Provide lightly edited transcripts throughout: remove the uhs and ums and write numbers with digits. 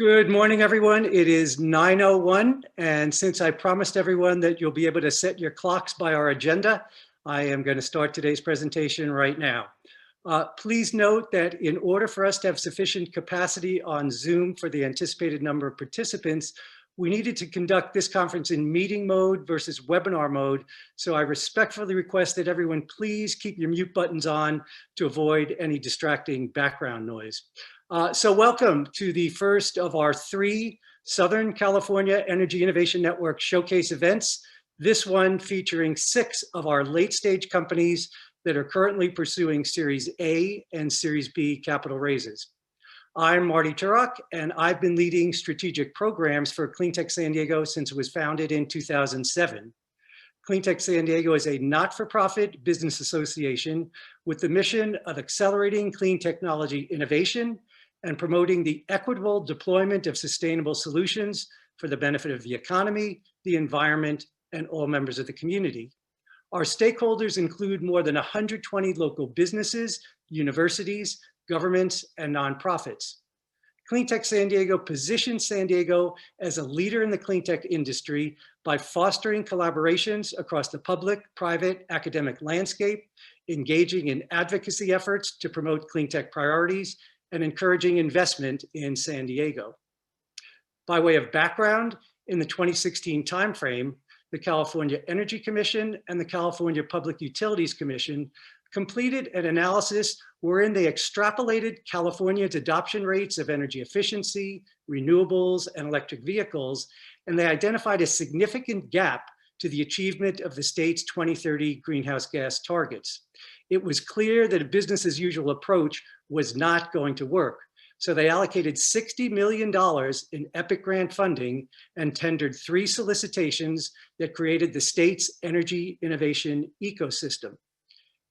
Good morning, everyone. It is 9:01, and since I promised everyone that you'll be able to set your clocks by our agenda, I am going to start today's presentation right now. Please note that in order for us to have sufficient capacity on Zoom for the anticipated number of participants, we needed to conduct this conference in meeting mode versus webinar mode. So I respectfully request that everyone please keep your mute buttons on to avoid any distracting background noise. So welcome to the first of our 3 Southern California Energy Innovation Network showcase events. This one featuring 6 of our late stage companies that are currently pursuing Series A and Series B capital raises. I'm Marty Turok, and I've been leading strategic programs for Cleantech San Diego since it was founded in 2007. Cleantech San Diego is a not-for-profit business association with the mission of accelerating clean technology innovation and promoting the equitable deployment of sustainable solutions for the benefit of the economy, the environment, and all members of the community. Our stakeholders include more than 120 local businesses, universities, governments, and nonprofits. Cleantech San Diego positions San Diego as a leader in the clean tech industry by fostering collaborations across the public, private, academic landscape, engaging in advocacy efforts to promote clean tech priorities, and encouraging investment in San Diego. By way of background, in the 2016 timeframe, the California Energy Commission and the California Public Utilities Commission completed an analysis wherein they extrapolated California's adoption rates of energy efficiency, renewables, and electric vehicles, and they identified a significant gap to the achievement of the state's 2030 greenhouse gas targets. It was clear that a business as usual approach was not going to work. So they allocated $60 million in EPIC grant funding and tendered 3 solicitations that created the state's energy innovation ecosystem,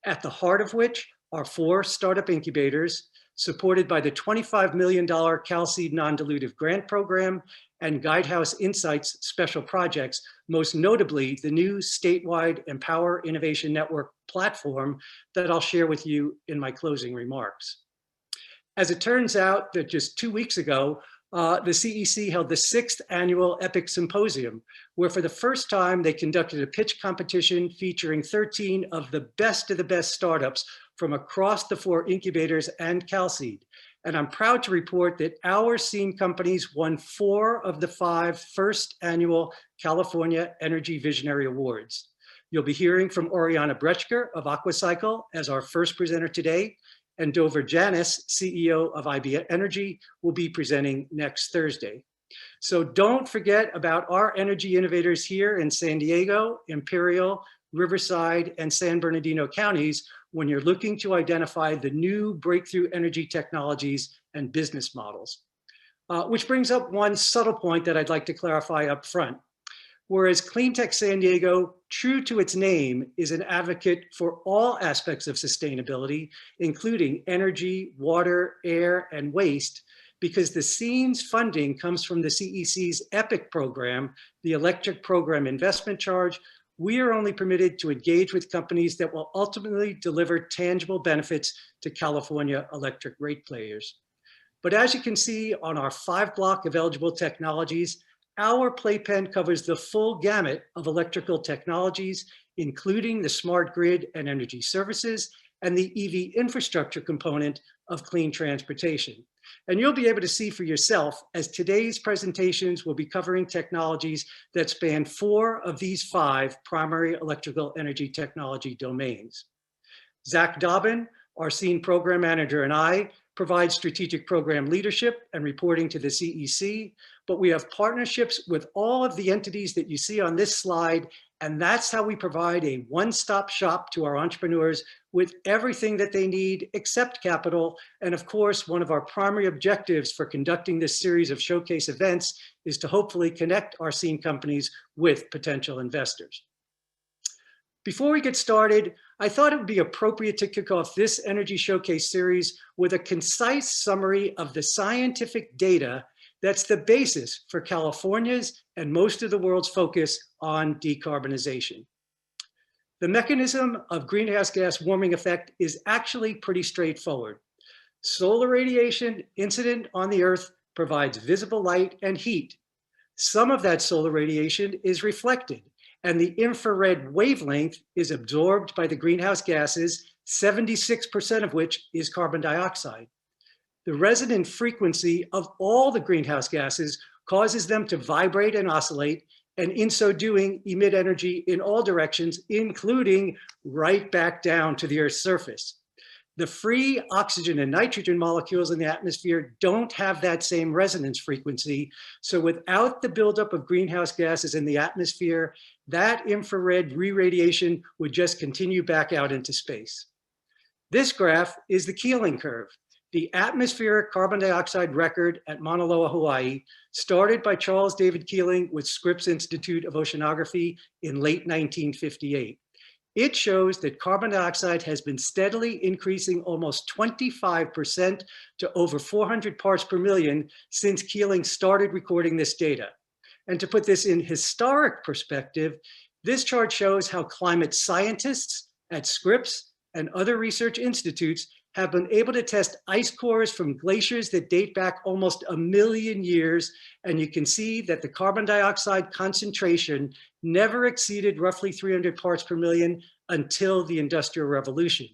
at the heart of which are 4 startup incubators supported by the $25 million CalSeed non-dilutive grant program and Guidehouse Insights special projects, most notably the new statewide Empower Innovation Network platform that I'll share with you in my closing remarks. As it turns out that just 2 weeks ago, the CEC held the 6th annual EPIC Symposium, where for the first time they conducted a pitch competition featuring 13 of the best startups from across the 4 incubators and CalSeed. And I'm proud to report that our SCEIN companies won 4 of the 5 first annual California Energy Visionary Awards. You'll be hearing from Oriana Bretschker of Aquacycl as our first presenter today, and Dover Janis, CEO of IBM Energy, will be presenting next Thursday. So don't forget about our energy innovators here in San Diego, Imperial, Riverside, and San Bernardino counties when you're looking to identify the new breakthrough energy technologies and business models. Which brings up one subtle point that I'd like to clarify up front. Whereas Cleantech San Diego, true to its name, is an advocate for all aspects of sustainability, including energy, water, air, and waste, because the SCEIN's funding comes from the CEC's EPIC program, the Electric Program Investment Charge. We are only permitted to engage with companies that will ultimately deliver tangible benefits to California electric ratepayers. But as you can see on our 5 block of eligible technologies, our playpen covers the full gamut of electrical technologies, including the smart grid and energy services and the EV infrastructure component of clean transportation. And you'll be able to see for yourself as today's presentations will be covering technologies that span 4 of these 5 primary electrical energy technology domains. Zach Dobbin, our SCEIN program manager, and I provide strategic program leadership and reporting to the CEC, but we have partnerships with all of the entities that you see on this slide, and that's how we provide a one-stop shop to our entrepreneurs with everything that they need except capital. And of course, one of our primary objectives for conducting this series of showcase events is to hopefully connect our SCEIN companies with potential investors. Before we get started, I thought it would be appropriate to kick off this Energy Showcase series with a concise summary of the scientific data that's the basis for California's and most of the world's focus on decarbonization. The mechanism of greenhouse gas warming effect is actually pretty straightforward. Solar radiation incident on the Earth provides visible light and heat. Some of that solar radiation is reflected, and the infrared wavelength is absorbed by the greenhouse gases, 76% of which is carbon dioxide. The resonant frequency of all the greenhouse gases causes them to vibrate and oscillate, and in so doing, emit energy in all directions, including right back down to the Earth's surface. The free oxygen and nitrogen molecules in the atmosphere don't have that same resonance frequency. So without the buildup of greenhouse gases in the atmosphere, that infrared re-radiation would just continue back out into space. This graph is the Keeling curve, the atmospheric carbon dioxide record at Mauna Loa, Hawaii, started by Charles David Keeling with Scripps Institute of Oceanography in late 1958. It shows that carbon dioxide has been steadily increasing almost 25% to over 400 parts per million since Keeling started recording this data. And to put this in historic perspective, this chart shows how climate scientists at Scripps and other research institutes have been able to test ice cores from glaciers that date back almost 1 million years. And you can see that the carbon dioxide concentration never exceeded roughly 300 parts per million until the Industrial Revolution.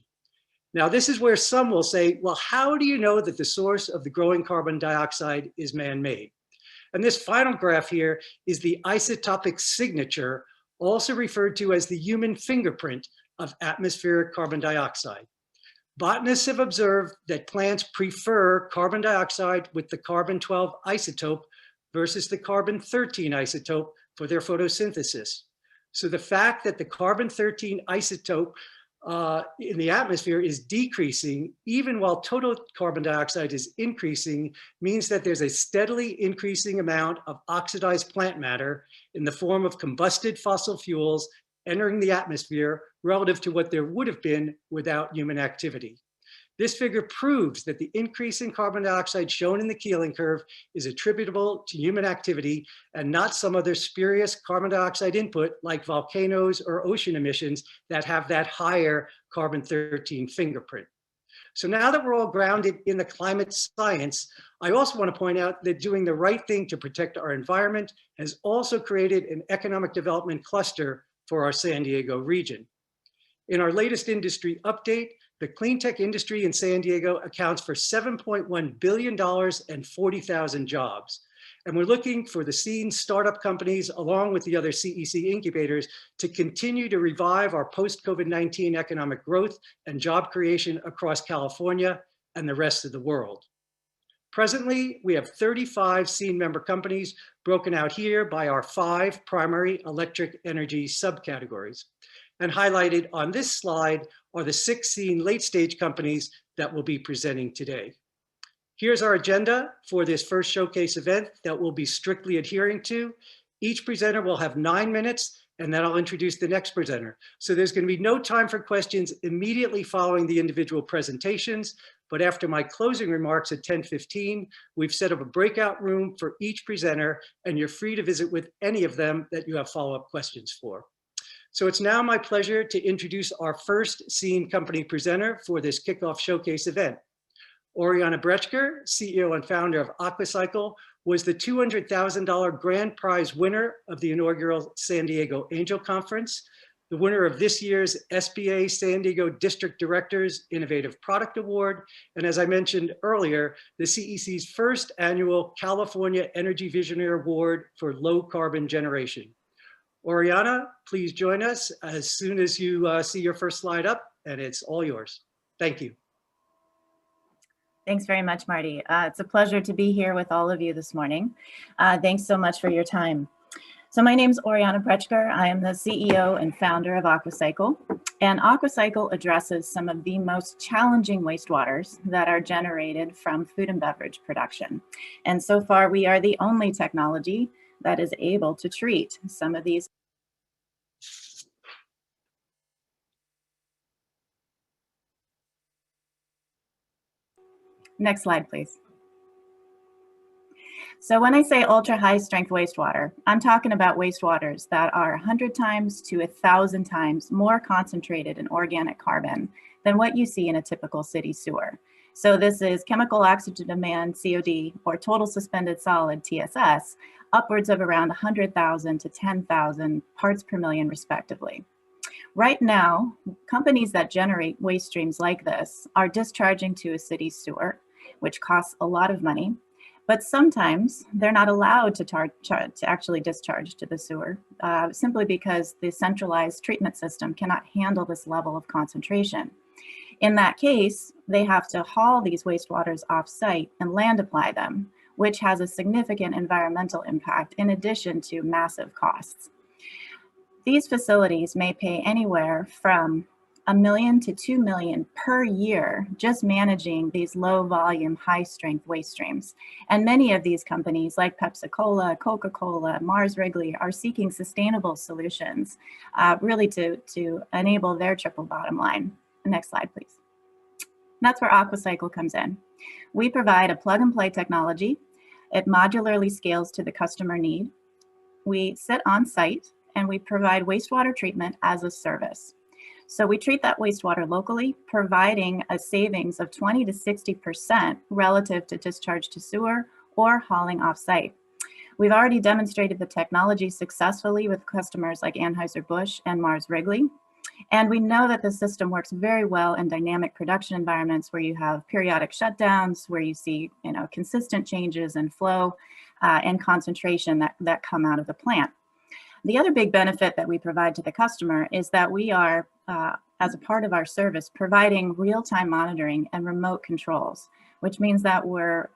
Now, this is where some will say, well, how do you know that the source of the growing carbon dioxide is man-made? And this final graph here is the isotopic signature, also referred to as the human fingerprint of atmospheric carbon dioxide. Botanists have observed that plants prefer carbon dioxide with the carbon-12 isotope versus the carbon-13 isotope for their photosynthesis. So the fact that the carbon-13 isotope in the atmosphere is decreasing, even while total carbon dioxide is increasing, means that there's a steadily increasing amount of oxidized plant matter in the form of combusted fossil fuels entering the atmosphere relative to what there would have been without human activity. This figure proves that the increase in carbon dioxide shown in the Keeling curve is attributable to human activity and not some other spurious carbon dioxide input like volcanoes or ocean emissions that have that higher carbon-13 fingerprint. So now that we're all grounded in the climate science, I also want to point out that doing the right thing to protect our environment has also created an economic development cluster for our San Diego region. In our latest industry update, the cleantech industry in San Diego accounts for $7.1 billion and 40,000 jobs. And we're looking for the SCEIN startup companies, along with the other CEC incubators, to continue to revive our post-COVID-19 economic growth and job creation across California and the rest of the world. Presently, we have 35 SCEIN member companies broken out here by our 5 primary electric energy subcategories. And highlighted on this slide are the 6 SCEIN late-stage companies that will be presenting today. Here's our agenda for this first showcase event that we'll be strictly adhering to. Each presenter will have 9 minutes, and then I'll introduce the next presenter. So there's going to be no time for questions immediately following the individual presentations, but after my closing remarks at 10:15, we've set up a breakout room for each presenter, and you're free to visit with any of them that you have follow-up questions for. So it's now my pleasure to introduce our first SCEIN company presenter for this kickoff showcase event. Oriana Bretschker, CEO and founder of Aquacycl, was the $200,000 grand prize winner of the inaugural San Diego Angel Conference, the winner of this year's SBA San Diego District Directors Innovative Product Award, and as I mentioned earlier, the CEC's first annual California Energy Visionary Award for low carbon generation. Oriana, please join us as soon as you see your first slide up, and it's all yours. Thank you. Thanks very much, Marty. It's a pleasure to be here with all of you this morning. Thanks so much for your time. So my name is Oriana Bretschker. I am the CEO and founder of Aquacycl. And Aquacycl addresses some of the most challenging wastewaters that are generated from food and beverage production. And so far, we are the only technology that is able to treat some of these. Next slide, please. So when I say ultra high strength wastewater, I'm talking about wastewaters that are 100 times to 1,000 times more concentrated in organic carbon than what you see in a typical city sewer. So this is chemical oxygen demand, COD, or total suspended solid, TSS, upwards of around 100,000 to 10,000 parts per million respectively. Right now, companies that generate waste streams like this are discharging to a city sewer, which costs a lot of money, but sometimes they're not allowed to actually discharge to the sewer simply because the centralized treatment system cannot handle this level of concentration. In that case, they have to haul these wastewaters off-site and land apply them, which has a significant environmental impact in addition to massive costs. These facilities may pay anywhere from $1 million to $2 million per year just managing these low volume, high strength waste streams. And many of these companies like Pepsi-Cola, Coca-Cola, Mars Wrigley are seeking sustainable solutions really to enable their triple bottom line. Next slide, please. That's where Aquacycl comes in. We provide a plug and play technology. It modularly scales to the customer need. We sit on site and we provide wastewater treatment as a service. So we treat that wastewater locally, providing a savings of 20 to 60% relative to discharge to sewer or hauling off-site. We've already demonstrated the technology successfully with customers like Anheuser-Busch and Mars Wrigley. And we know that the system works very well in dynamic production environments where you have periodic shutdowns, where you see consistent changes in flow and concentration that come out of the plant. The other big benefit that we provide to the customer is that we are, as a part of our service, providing real-time monitoring and remote controls, which means that we're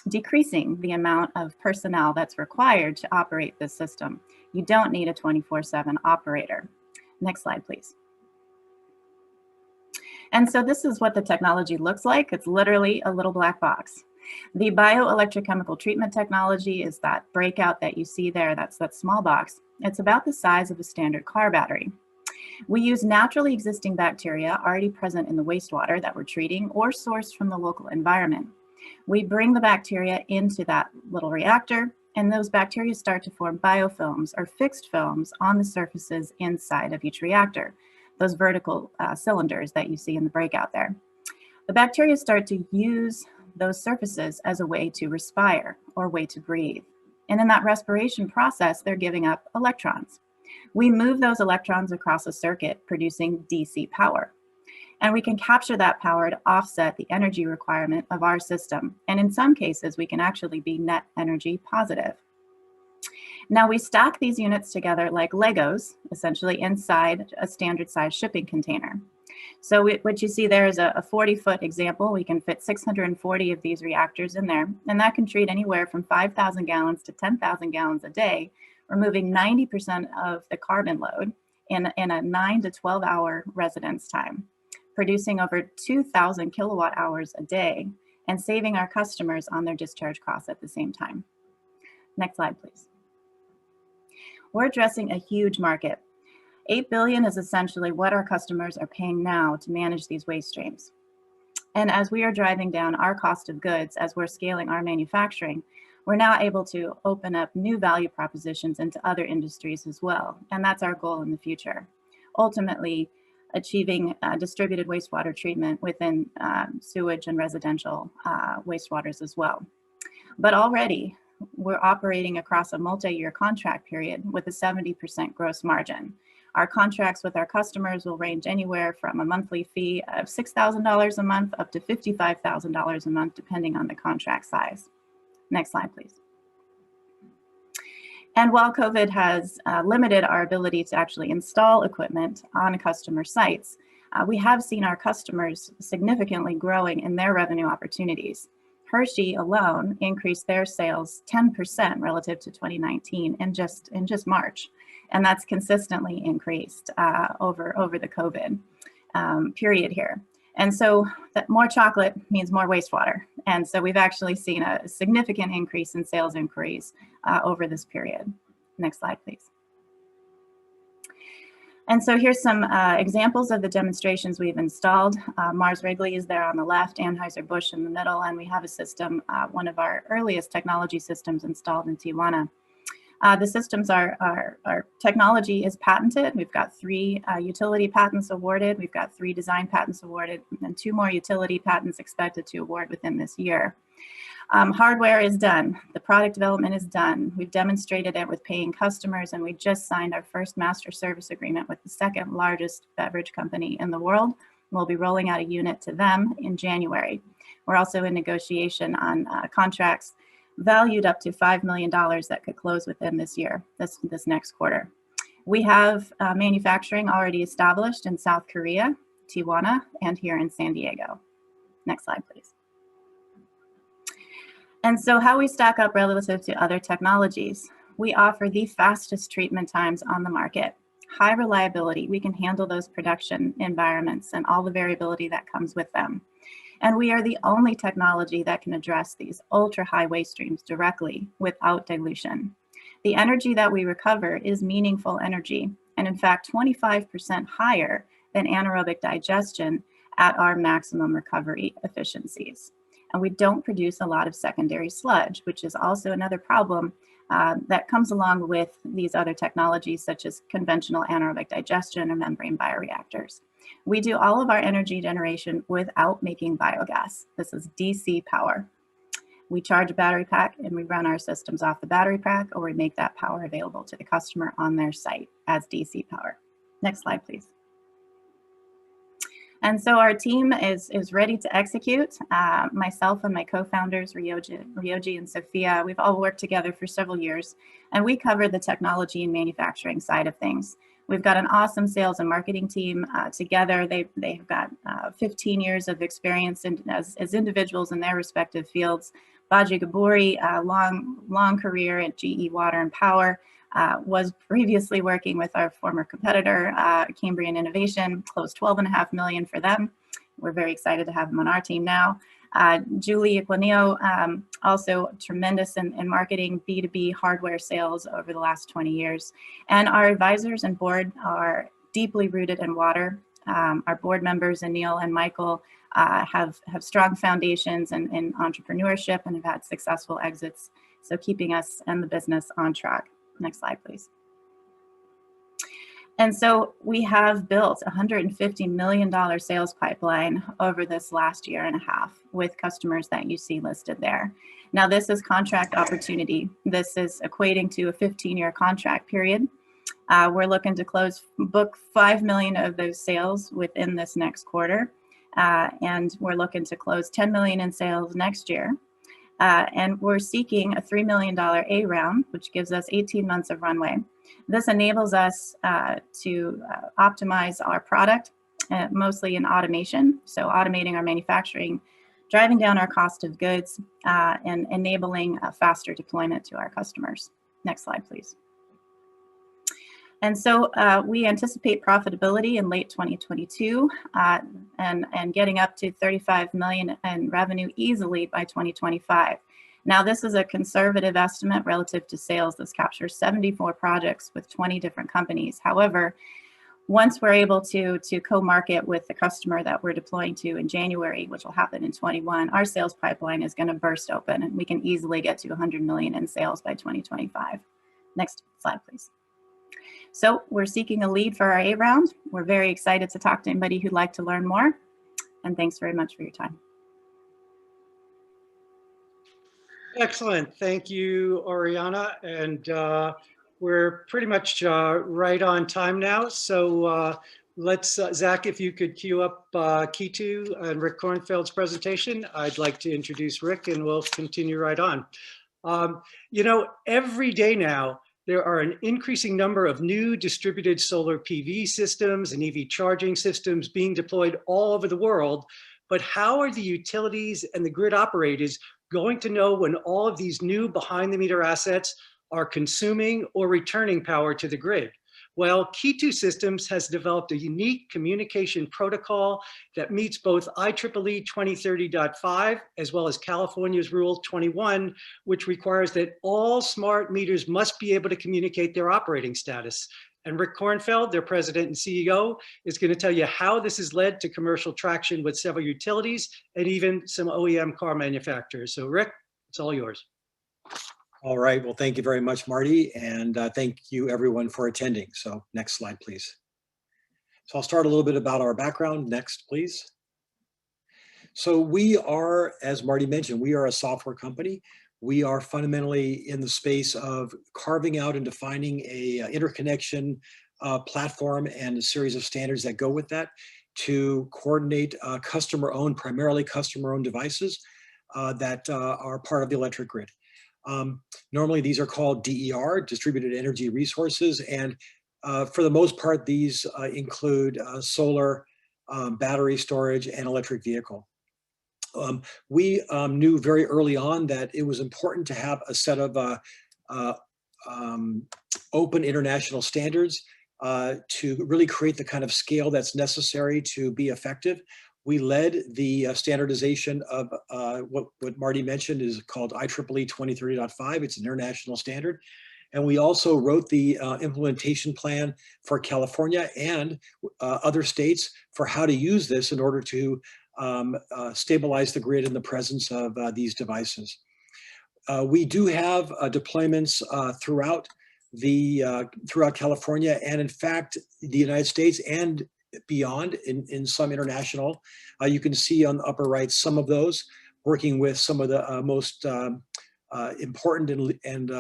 decreasing the amount of personnel that's required to operate this system. You don't need a 24/7 operator. Next slide, please. And so this is what the technology looks like. It's literally a little black box. The bioelectrochemical treatment technology is that breakout that you see there. That's that small box. It's about the size of a standard car battery. We use naturally existing bacteria already present in the wastewater that we're treating or sourced from the local environment. We bring the bacteria into that little reactor, and those bacteria start to form biofilms or fixed films on the surfaces inside of each reactor, those vertical cylinders that you see in the breakout there. The bacteria start to use those surfaces as a way to respire or way to breathe. And in that respiration process, they're giving up electrons. We move those electrons across a circuit, producing DC power. And we can capture that power to offset the energy requirement of our system. And in some cases, we can actually be net energy positive. Now we stack these units together like Legos, essentially inside a standard size shipping container. So what you see there is a 40-foot example. We can fit 640 of these reactors in there, and that can treat anywhere from 5,000 gallons to 10,000 gallons a day, removing 90% of the carbon load in a 9 to 12 hour residence time, producing over 2,000 kilowatt hours a day and saving our customers on their discharge costs at the same time. Next slide, please. We're addressing a huge market. $8 billion is essentially what our customers are paying now to manage these waste streams. And as we are driving down our cost of goods, as we're scaling our manufacturing, we're now able to open up new value propositions into other industries as well. And that's our goal in the future. Ultimately, achieving distributed wastewater treatment within sewage and residential wastewaters as well. But already, we're operating across a multi-year contract period with a 70% gross margin. Our contracts with our customers will range anywhere from a monthly fee of $6,000 a month up to $55,000 a month, depending on the contract size. Next slide, please. And while COVID has limited our ability to actually install equipment on customer sites, we have seen our customers significantly growing in their revenue opportunities. Hershey alone increased their sales 10% relative to 2019 in just March. And that's consistently increased over the COVID period here. And so that more chocolate means more wastewater. And so we've actually seen a significant increase in sales inquiries over this period. Next slide, please. And so here's some examples of the demonstrations we've installed. Mars Wrigley is there on the left, Anheuser-Busch in the middle, and we have a system, one of our earliest technology systems installed in Tijuana. The systems our technology is patented. We've got 3 utility patents awarded. We've got 3 design patents awarded, and 2 more utility patents expected to award within this year. Hardware is done. The product development is done. We've demonstrated it with paying customers, and we just signed our first master service agreement with the 2nd largest beverage company in the world. We'll be rolling out a unit to them in January. We're also in negotiation on contracts valued up to $5 million that could close within this year, this next quarter. We have manufacturing already established in South Korea, Tijuana, and here in San Diego. Next slide, please. And so how we stack up relative to other technologies. We offer the fastest treatment times on the market, high reliability. We can handle those production environments and all the variability that comes with them. And we are the only technology that can address these ultra high waste streams directly without dilution. The energy that we recover is meaningful energy, and in fact, 25% higher than anaerobic digestion at our maximum recovery efficiencies. And we don't produce a lot of secondary sludge, which is also another problem that comes along with these other technologies, such as conventional anaerobic digestion or membrane bioreactors. We do all of our energy generation without making biogas. This is DC power. We charge a battery pack and we run our systems off the battery pack, or we make that power available to the customer on their site as DC power. Next slide, please. And so our team is ready to execute. Myself and my co-founders, Ryoji and Sophia, we've all worked together for several years, and we cover the technology and manufacturing side of things. We've got an awesome sales and marketing team together. They've got 15 years of experience as individuals in their respective fields. Baji Gaburi, long career at GE Water and Power, was previously working with our former competitor, Cambrian Innovation, closed $12.5 million for them. We're very excited to have him on our team now. Julie Aquinio, also tremendous in marketing B2B hardware sales over the last 20 years. And our advisors and board are deeply rooted in water. Our board members, Anil and Michael, have strong foundations in entrepreneurship and have had successful exits, so keeping us and the business on track. Next slide, please. And so we have built a $150 million sales pipeline over this last year and a half with customers that you see listed there. Now, this is contract opportunity. This is equating to a 15-year contract period. We're looking to book $5 million of those sales within this next quarter. And we're looking to close $10 million in sales next year. And we're seeking a $3 million A round, which gives us 18 months of runway. This enables us to optimize our product, mostly in automation. So automating our manufacturing, driving down our cost of goods, and enabling a faster deployment to our customers. Next slide, please. And so we anticipate profitability in late 2022 and getting up to $35 million in revenue easily by 2025. Now, this is a conservative estimate relative to sales. This captures 74 projects with 20 different companies. However, once we're able to co-market with the customer that we're deploying to in January, which will happen in 21, our sales pipeline is going to burst open, and we can easily get to 100 million in sales by 2025. Next slide, please. So we're seeking a lead for our A round. We're very excited to talk to anybody who'd like to learn more. And thanks very much for your time. Excellent. Thank you, Oriana. And we're pretty much right on time now. So let's, Zach, if you could queue up Kitu and Rick Kornfeld's presentation. I'd like to introduce Rick, and we'll continue right on. You know, every day now, there are an increasing number of new distributed solar PV systems and EV charging systems being deployed all over the world. But how are the utilities and the grid operators going to know when all of these new behind-the-meter assets are consuming or returning power to the grid? Well, Kitu Systems has developed a unique communication protocol that meets both IEEE 2030.5 as well as California's Rule 21, which requires that all smart meters must be able to communicate their operating status. And Rick Kornfeld, their president and CEO, is going to tell you how this has led to commercial traction with several utilities and even some OEM car manufacturers. So Rick, it's all yours. All right, well, thank you very much, Marty, and thank you everyone for attending. So next slide, please. So I'll start a little bit about our background. Next, please. So we are, as Marty mentioned, we are a software company. We are fundamentally in the space of carving out and defining a interconnection platform and a series of standards that go with that to coordinate customer-owned, primarily customer-owned devices that are part of the electric grid. Normally, these are called DER, distributed energy resources, and for the most part, these include solar, battery storage, and electric vehicle. We knew very early on that it was important to have a set of open international standards to really create the kind of scale that's necessary to be effective. We led the standardization of what Marty mentioned is called IEEE 2030.5. It's an international standard. And we also wrote the implementation plan for California and other states for how to use this in order to stabilize the grid in the presence of these devices. We do have deployments throughout California, and in fact, the United States and beyond in some international. You can see on the upper right some of those, working with some of the most important and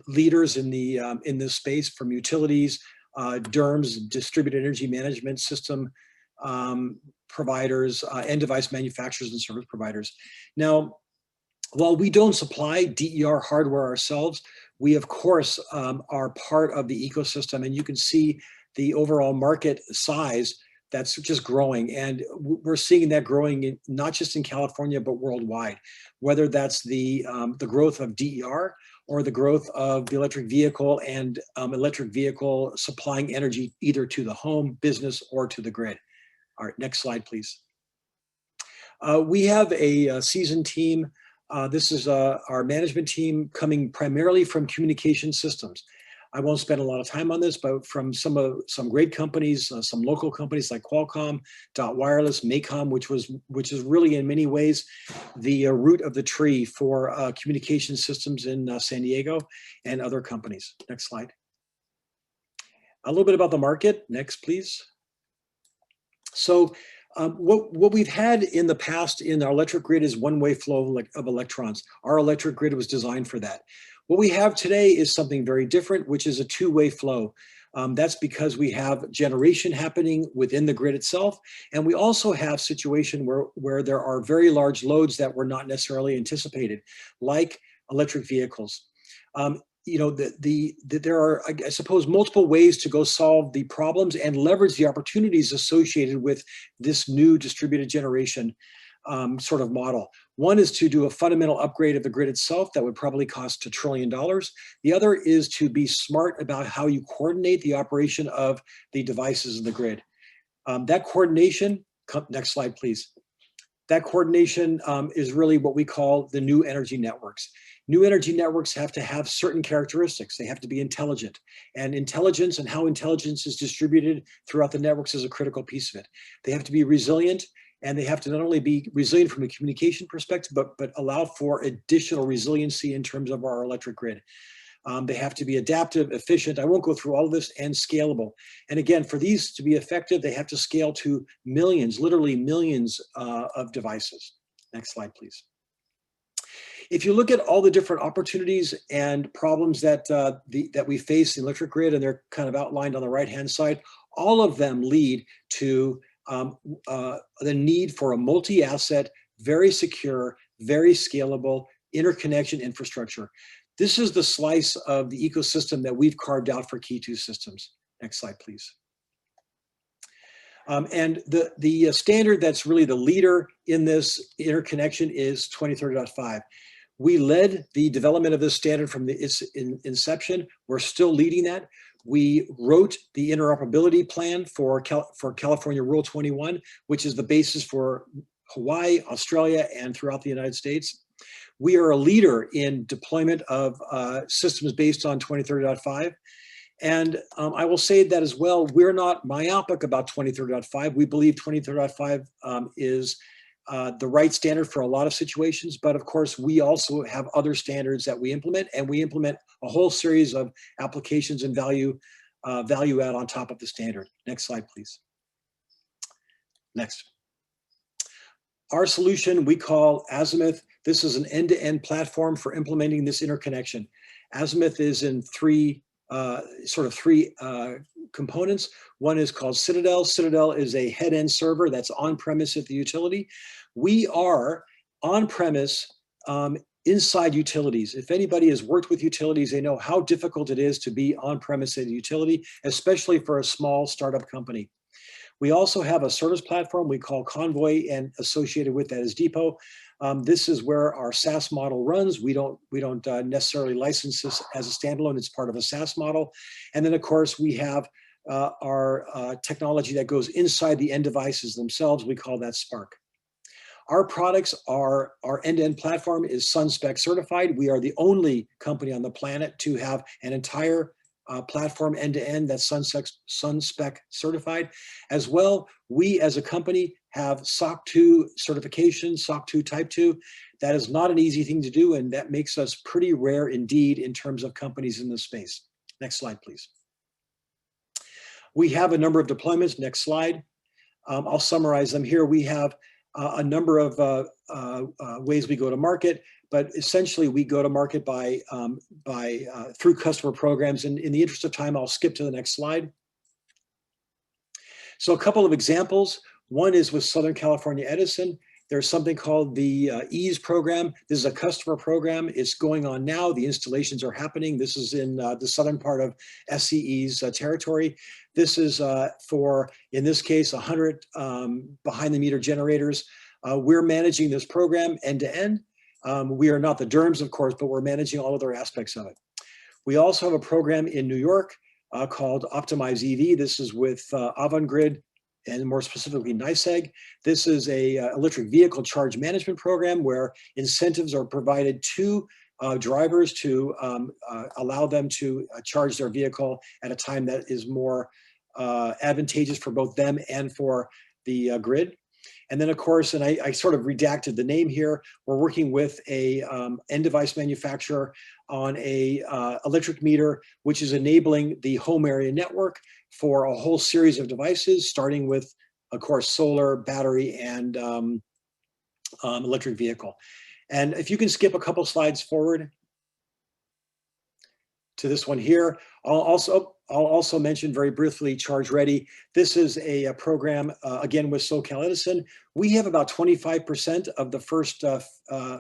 leaders in this space, from utilities, DERMS, distributed energy management system providers, end device manufacturers and service providers. Now, while we don't supply DER hardware ourselves, we of course are part of the ecosystem, and you can see the overall market size that's just growing. And we're seeing that growing not just in California, but worldwide, whether that's the growth of DER or the growth of the electric vehicle and electric vehicle supplying energy either to the home, business, or to the grid. All right, next slide, please. We have a seasoned team. This is our management team coming primarily from communication systems. I won't spend a lot of time on this, but from some great companies, some local companies like Qualcomm, Dot Wireless, Maycom, which is really in many ways the root of the tree for communication systems in San Diego, and other companies. Next slide. A little bit about the market. Next, please. So what we've had in the past in our electric grid is one-way flow of electrons. Our electric grid was designed for that. What we have today is something very different, which is a two-way flow. That's because we have generation happening within the grid itself, and we also have a situation where there are very large loads that were not necessarily anticipated, like electric vehicles. You know, there are, I suppose, multiple ways to go solve the problems and leverage the opportunities associated with this new distributed generation sort of model. One is to do a fundamental upgrade of the grid itself that would probably cost $1 trillion. The other is to be smart about how you coordinate the operation of the devices in the grid. That coordination, next slide, please. That coordination is really what we call the new energy networks. New energy networks have to have certain characteristics. They have to be intelligent, and intelligence and how intelligence is distributed throughout the networks is a critical piece of it. They have to be resilient, and they have to not only be resilient from a communication perspective, but allow for additional resiliency in terms of our electric grid. They have to be adaptive, efficient. I won't go through all of this, and scalable. And again, for these to be effective, they have to scale to millions, literally millions of devices. Next slide, please. If you look at all the different opportunities and problems that that we face in the electric grid, and they're kind of outlined on the right-hand side, all of them lead to the need for a multi-asset, very secure, very scalable interconnection infrastructure. This is the slice of the ecosystem that we've carved out for Kitu Systems. Next slide, please. And the standard that's really the leader in this interconnection is 2030.5. We led the development of this standard from its inception. We're still leading that. We wrote the interoperability plan for California Rule 21, which is the basis for Hawaii, Australia, and throughout the United States. We are a leader in deployment of systems based on 2030.5. And I will say that as well, we're not myopic about 2030.5. We believe 2030.5 is the right standard for a lot of situations, but of course, we also have other standards that we implement, and we implement a whole series of applications and value add on top of the standard. Next slide, please. Next. Our solution we call Azimuth. This is an end-to-end platform for implementing this interconnection. Azimuth is in three components. One is called Citadel. Citadel is a head-end server that's on-premise at the utility. We are on-premise inside utilities. If anybody has worked with utilities, they know how difficult it is to be on-premise at a utility, especially for a small startup company. We also have a service platform we call Convoy, and associated with that is Depot. This is where our SaaS model runs. We don't necessarily license this as a standalone. It's part of a SaaS model. And then, of course, we have our technology that goes inside the end devices themselves. We call that Spark. Our products are, our end-to-end platform is SunSpec certified. We are the only company on the planet to have an entire platform end-to-end that's SunSpec certified. As well, we as a company have SOC 2 certification, SOC 2 Type 2. That is not an easy thing to do, and that makes us pretty rare indeed in terms of companies in this space. Next slide, please. We have a number of deployments. Next slide. I'll summarize them here. We have a number of ways we go to market, but essentially we go to market through customer programs. And in the interest of time, I'll skip to the next slide. So a couple of examples. One is with Southern California Edison. There's something called the EASE program. This is a customer program. It's going on now. The installations are happening. This is in the southern part of SCE's territory. This is for, in this case, 100 behind-the-meter generators. We're managing this program end-to-end. We are not the DERMS, of course, but we're managing all other aspects of it. We also have a program in New York called Optimize EV. This is with Avangrid, and more specifically NYSEG. This is a electric vehicle charge management program where incentives are provided to drivers to allow them to charge their vehicle at a time that is more advantageous for both them and for the grid. And then, of course, and I sort of redacted the name here, we're working with a end device manufacturer on a electric meter, which is enabling the home area network for a whole series of devices, starting with, of course, solar, battery, and electric vehicle. And if you can skip a couple slides forward to this one here. I'll also mention very briefly Charge Ready. This is a program, again, with SoCal Edison. We have about 25% of the first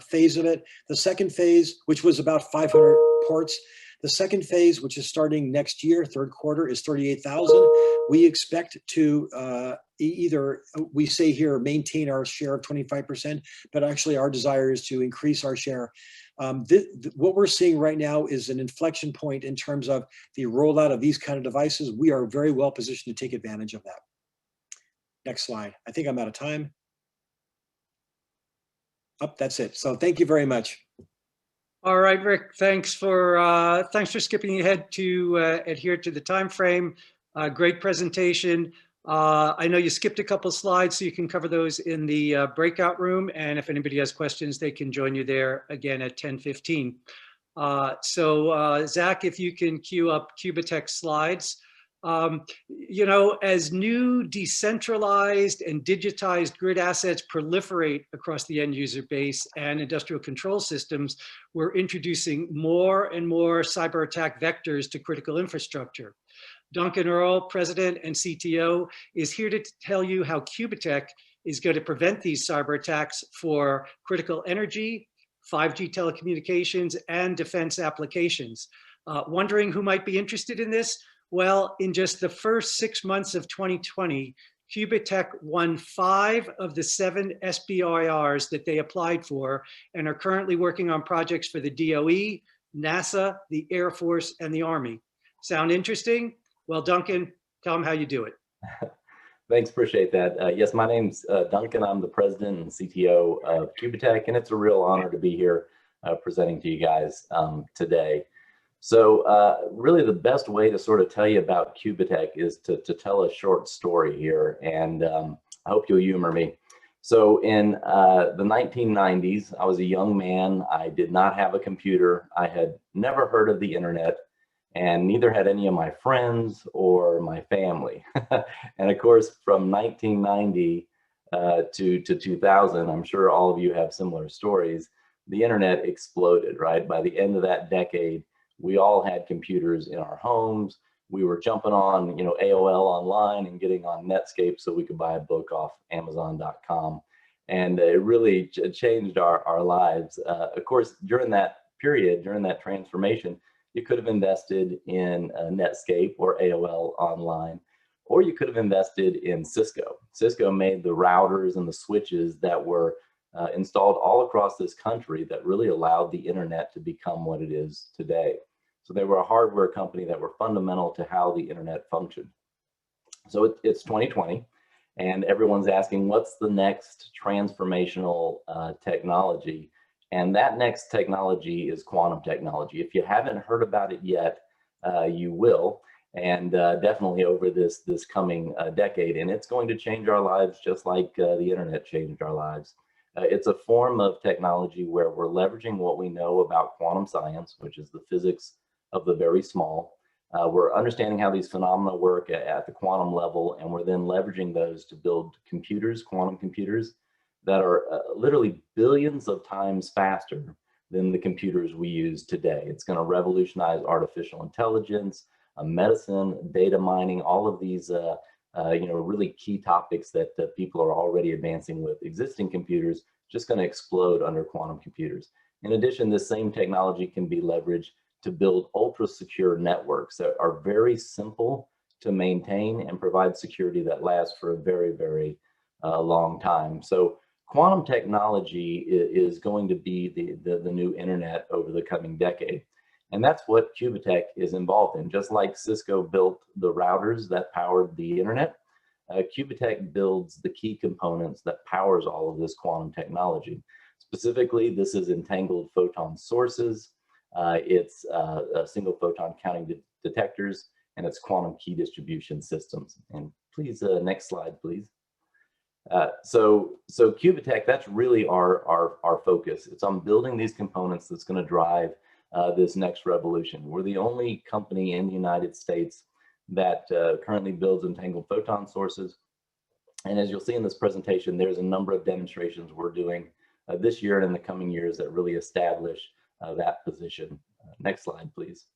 phase of it. The second phase, which was about 500 ports, the second phase, which is starting next year, third quarter, is 38,000. We expect to either, we say here, maintain our share of 25%, but actually our desire is to increase our share. What we're seeing right now is an inflection point in terms of the rollout of these kind of devices. We are very well positioned to take advantage of that. Next slide. I think I'm out of time. Oh, that's it. So thank you very much. All right, Rick, thanks for skipping ahead to adhere to the time frame. Great presentation. I know you skipped a couple slides, so you can cover those in the breakout room. And if anybody has questions, they can join you there again at 10:15. Zach, if you can queue up Quibitekk slides. You know, as new decentralized and digitized grid assets proliferate across the end user base and industrial control systems, we're introducing more and more cyber attack vectors to critical infrastructure. Duncan Earl, President and CTO, is here to tell you how Quibitekk is going to prevent these cyber attacks for critical energy, 5G telecommunications, and defense applications. Wondering who might be interested in this? Well, in just the first 6 months of 2020, Quibitekk won 5 of the 7 SBIRs that they applied for and are currently working on projects for the DOE, NASA, the Air Force, and the Army. Sound interesting? Well, Duncan, tell them how you do it. Thanks, appreciate that. Yes, my name's Duncan. I'm the president and CTO of Quibitekk, and it's a real honor to be here presenting to you guys today. So really the best way to sort of tell you about Quibitekk is to tell a short story here, and I hope you'll humor me. So in the 1990s, I was a young man. I did not have a computer. I had never heard of the internet, and neither had any of my friends or my family. And of course, from 1990 to 2000, I'm sure all of you have similar stories, the internet exploded, right? By the end of that decade, we all had computers in our homes. We were jumping on, AOL online and getting on Netscape so we could buy a book off Amazon.com. And it really changed our lives. Of course, during that period, during that transformation, you could have invested in Netscape or AOL online, or you could have invested in Cisco. Cisco made the routers and the switches that were installed all across this country that really allowed the internet to become what it is today. So they were a hardware company that were fundamental to how the internet functioned. So it's 2020, and everyone's asking, what's the next transformational technology? And that next technology is quantum technology. If you haven't heard about it yet, you will, and definitely over this coming decade. And it's going to change our lives just like the internet changed our lives. It's a form of technology where we're leveraging what we know about quantum science, which is the physics of the very small. We're understanding how these phenomena work at the quantum level, and we're then leveraging those to build computers, quantum computers, that are literally billions of times faster than the computers we use today. It's going to revolutionize artificial intelligence, medicine, data mining, all of these really key topics that people are already advancing with existing computers, just going to explode under quantum computers. In addition, this same technology can be leveraged to build ultra secure networks that are very simple to maintain and provide security that lasts for a very, very long time. So quantum technology is going to be the new internet over the coming decade. And that's what Quibitekk is involved in. Just like Cisco built the routers that powered the internet, Quibitekk builds the key components that powers all of this quantum technology. Specifically, this is entangled photon sources, it's single photon counting detectors, and it's quantum key distribution systems. And please, next slide, please. So Quibitekk, that's really our focus. It's on building these components that's going to drive this next revolution. We're the only company in the United States that currently builds entangled photon sources. And as you'll see in this presentation, there's a number of demonstrations we're doing this year and in the coming years that really establish that position. Next slide, please.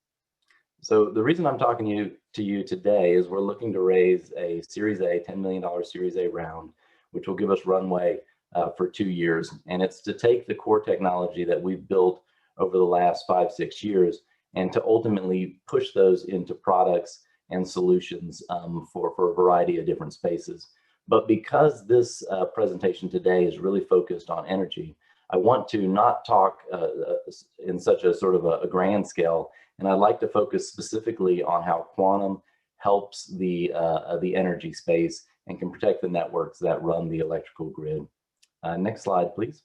So the reason I'm talking to you today is we're looking to raise a Series A, $10 million Series A round, which will give us runway for 2 years. And it's to take the core technology that we've built over the last 5-6 years and to ultimately push those into products and solutions for a variety of different spaces. But because this presentation today is really focused on energy, I want to not talk in such a sort of a grand scale, and I'd like to focus specifically on how quantum helps the energy space and can protect the networks that run the electrical grid. Next slide, please.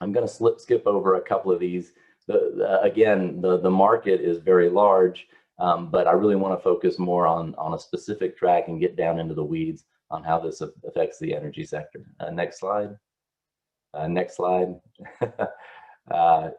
I'm going to skip over a couple of these. Again, the market is very large, but I really want to focus more on a specific track and get down into the weeds on how this affects the energy sector. Next slide. Next slide.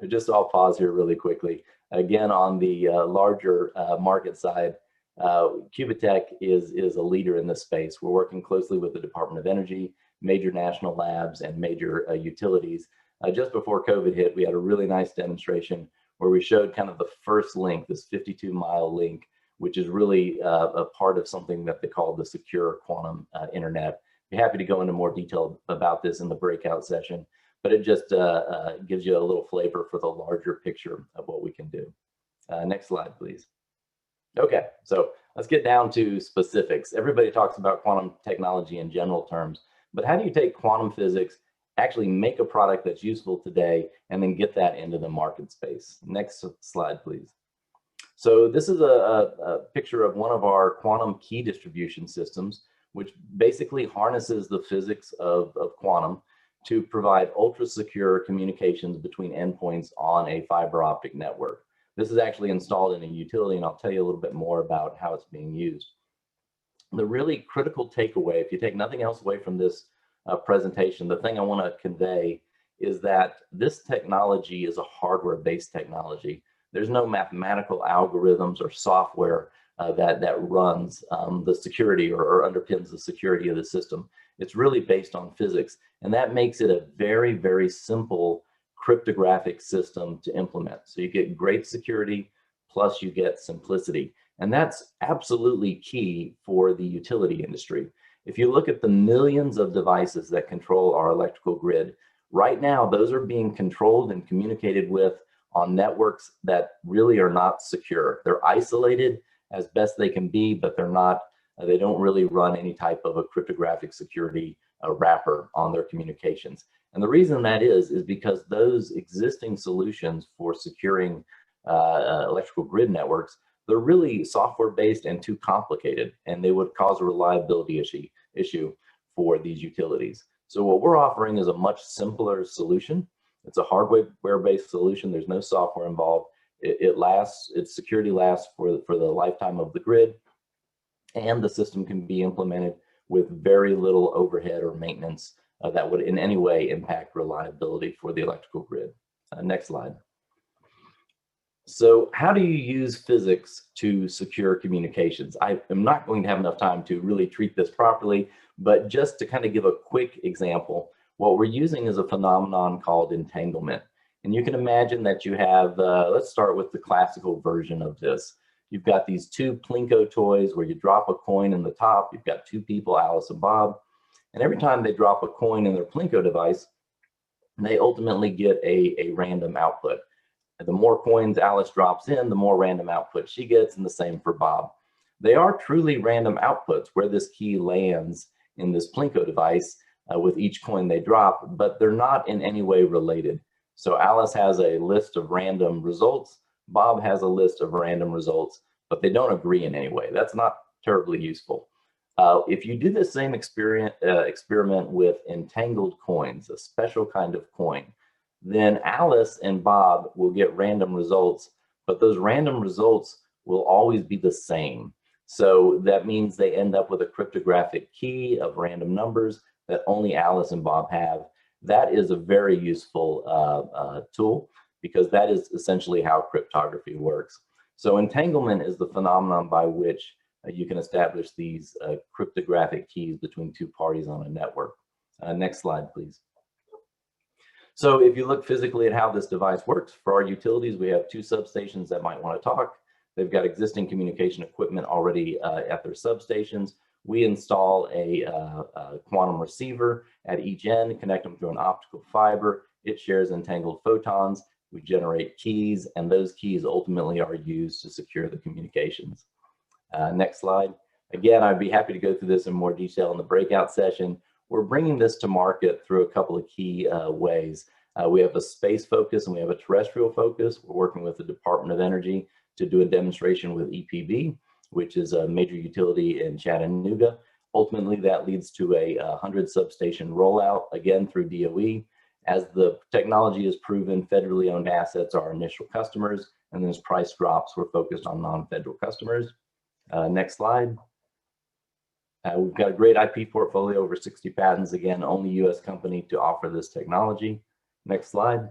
Just I'll pause here really quickly. Again, on the larger market side, Quibitekk is a leader in this space. We're working closely with the Department of Energy, major national labs, and major utilities. Just before COVID hit, we had a really nice demonstration where we showed kind of the first link, this 52-mile link, which is really a part of something that they call the secure quantum internet. Be happy to go into more detail about this in the breakout session, but it just gives you a little flavor for the larger picture of what we can do. Next slide, please. Okay, so let's get down to specifics. Everybody talks about quantum technology in general terms, but how do you take quantum physics, actually make a product that's useful today, and then get that into the market space? Next slide, please. So this is a picture of one of our quantum key distribution systems, which basically harnesses the physics of quantum to provide ultra secure communications between endpoints on a fiber optic network. This is actually installed in a utility, and I'll tell you a little bit more about how it's being used. The really critical takeaway, if you take nothing else away from this presentation, the thing I want to convey is that this technology is a hardware-based technology. There's no mathematical algorithms or software that runs the security or underpins the security of the system. It's really based on physics, and that makes it a very, very simple cryptographic system to implement. So you get great security, plus you get simplicity. And that's absolutely key for the utility industry. If you look at the millions of devices that control our electrical grid, right now, those are being controlled and communicated with on networks that really are not secure. They're isolated as best they can be, but they're not, they don't really run any type of a cryptographic security wrapper on their communications. And the reason that is because those existing solutions for securing electrical grid networks, they're really software-based and too complicated, and they would cause a reliability issue for these utilities. So what we're offering is a much simpler solution. It's a hardware-based solution. There's no software involved. It lasts, its security lasts for the lifetime of the grid, and the system can be implemented with very little overhead or maintenance that would in any way impact reliability for the electrical grid. Next slide. So how do you use physics to secure communications? I am not going to have enough time to really treat this properly, but just to kind of give a quick example, what we're using is a phenomenon called entanglement. And you can imagine that you have, let's start with the classical version of this. You've got these two Plinko toys where you drop a coin in the top. You've got two people, Alice and Bob. And every time they drop a coin in their Plinko device, they ultimately get a random output. The more coins Alice drops in, the more random output she gets, and the same for Bob. They are truly random outputs where this key lands in this Plinko device with each coin they drop, but they're not in any way related. So Alice has a list of random results, Bob has a list of random results, but they don't agree in any way. That's not terribly useful. If you do the same experiment with entangled coins, a special kind of coin, then Alice and Bob will get random results, but those random results will always be the same. So that means they end up with a cryptographic key of random numbers that only Alice and Bob have. That is a very useful tool because that is essentially how cryptography works. So entanglement is the phenomenon by which you can establish these cryptographic keys between two parties on a network. Next slide, please. So if you look physically at how this device works, for our utilities, we have two substations that might want to talk. They've got existing communication equipment already at their substations. We install a quantum receiver at each end, connect them through an optical fiber. It shares entangled photons. We generate keys, and those keys ultimately are used to secure the communications. Next slide. Again, I'd be happy to go through this in more detail in the breakout session. We're bringing this to market through a couple of key ways. We have a space focus and we have a terrestrial focus. We're working with the Department of Energy to do a demonstration with EPB, which is a major utility in Chattanooga. Ultimately, that leads to a 100 substation rollout, again through DOE. As the technology is proven, federally owned assets are our initial customers, and then as price drops, we're focused on non-federal customers. Next slide. We've got a great IP portfolio, over 60 patents, again, only US company to offer this technology. Next slide.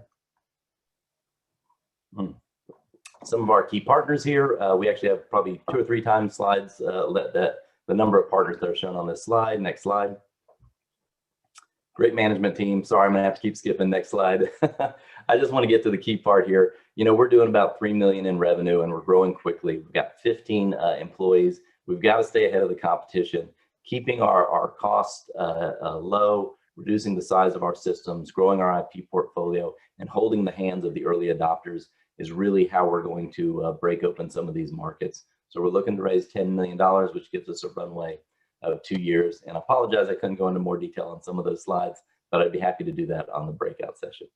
Some of our key partners here, we actually have probably 2 or 3 times slides, the number of partners that are shown on this slide. Next slide. Great management team. Sorry, I'm gonna have to keep skipping. Next slide. I just want to get to the key part here. You know, we're doing about $3 million in revenue and we're growing quickly. We've got 15 employees. We've got to stay ahead of the competition, keeping our costs low, reducing the size of our systems, growing our IP portfolio, and holding the hands of the early adopters is really how we're going to break open some of these markets. So we're looking to raise $10 million, which gives us a runway of 2 years. And I apologize, I couldn't go into more detail on some of those slides, but I'd be happy to do that on the breakout session.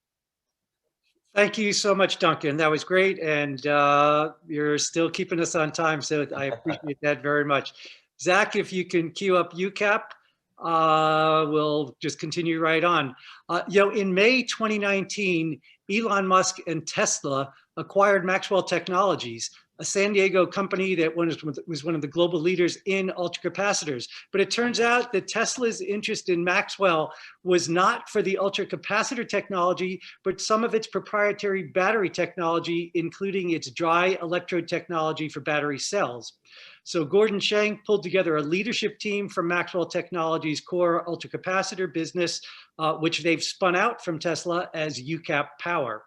Thank you so much, Duncan. That was great. And you're still keeping us on time, so I appreciate that very much. Zach, if you can queue up UCAP, we'll just continue right on. You know, in May 2019, Elon Musk and Tesla acquired Maxwell Technologies, a San Diego company that was one of the global leaders in ultracapacitors. But it turns out that Tesla's interest in Maxwell was not for the ultracapacitor technology, but some of its proprietary battery technology, including its dry electrode technology for battery cells. So Gordon Shank pulled together a leadership team from Maxwell Technologies' core ultracapacitor business, which they've spun out from Tesla as UCAP Power.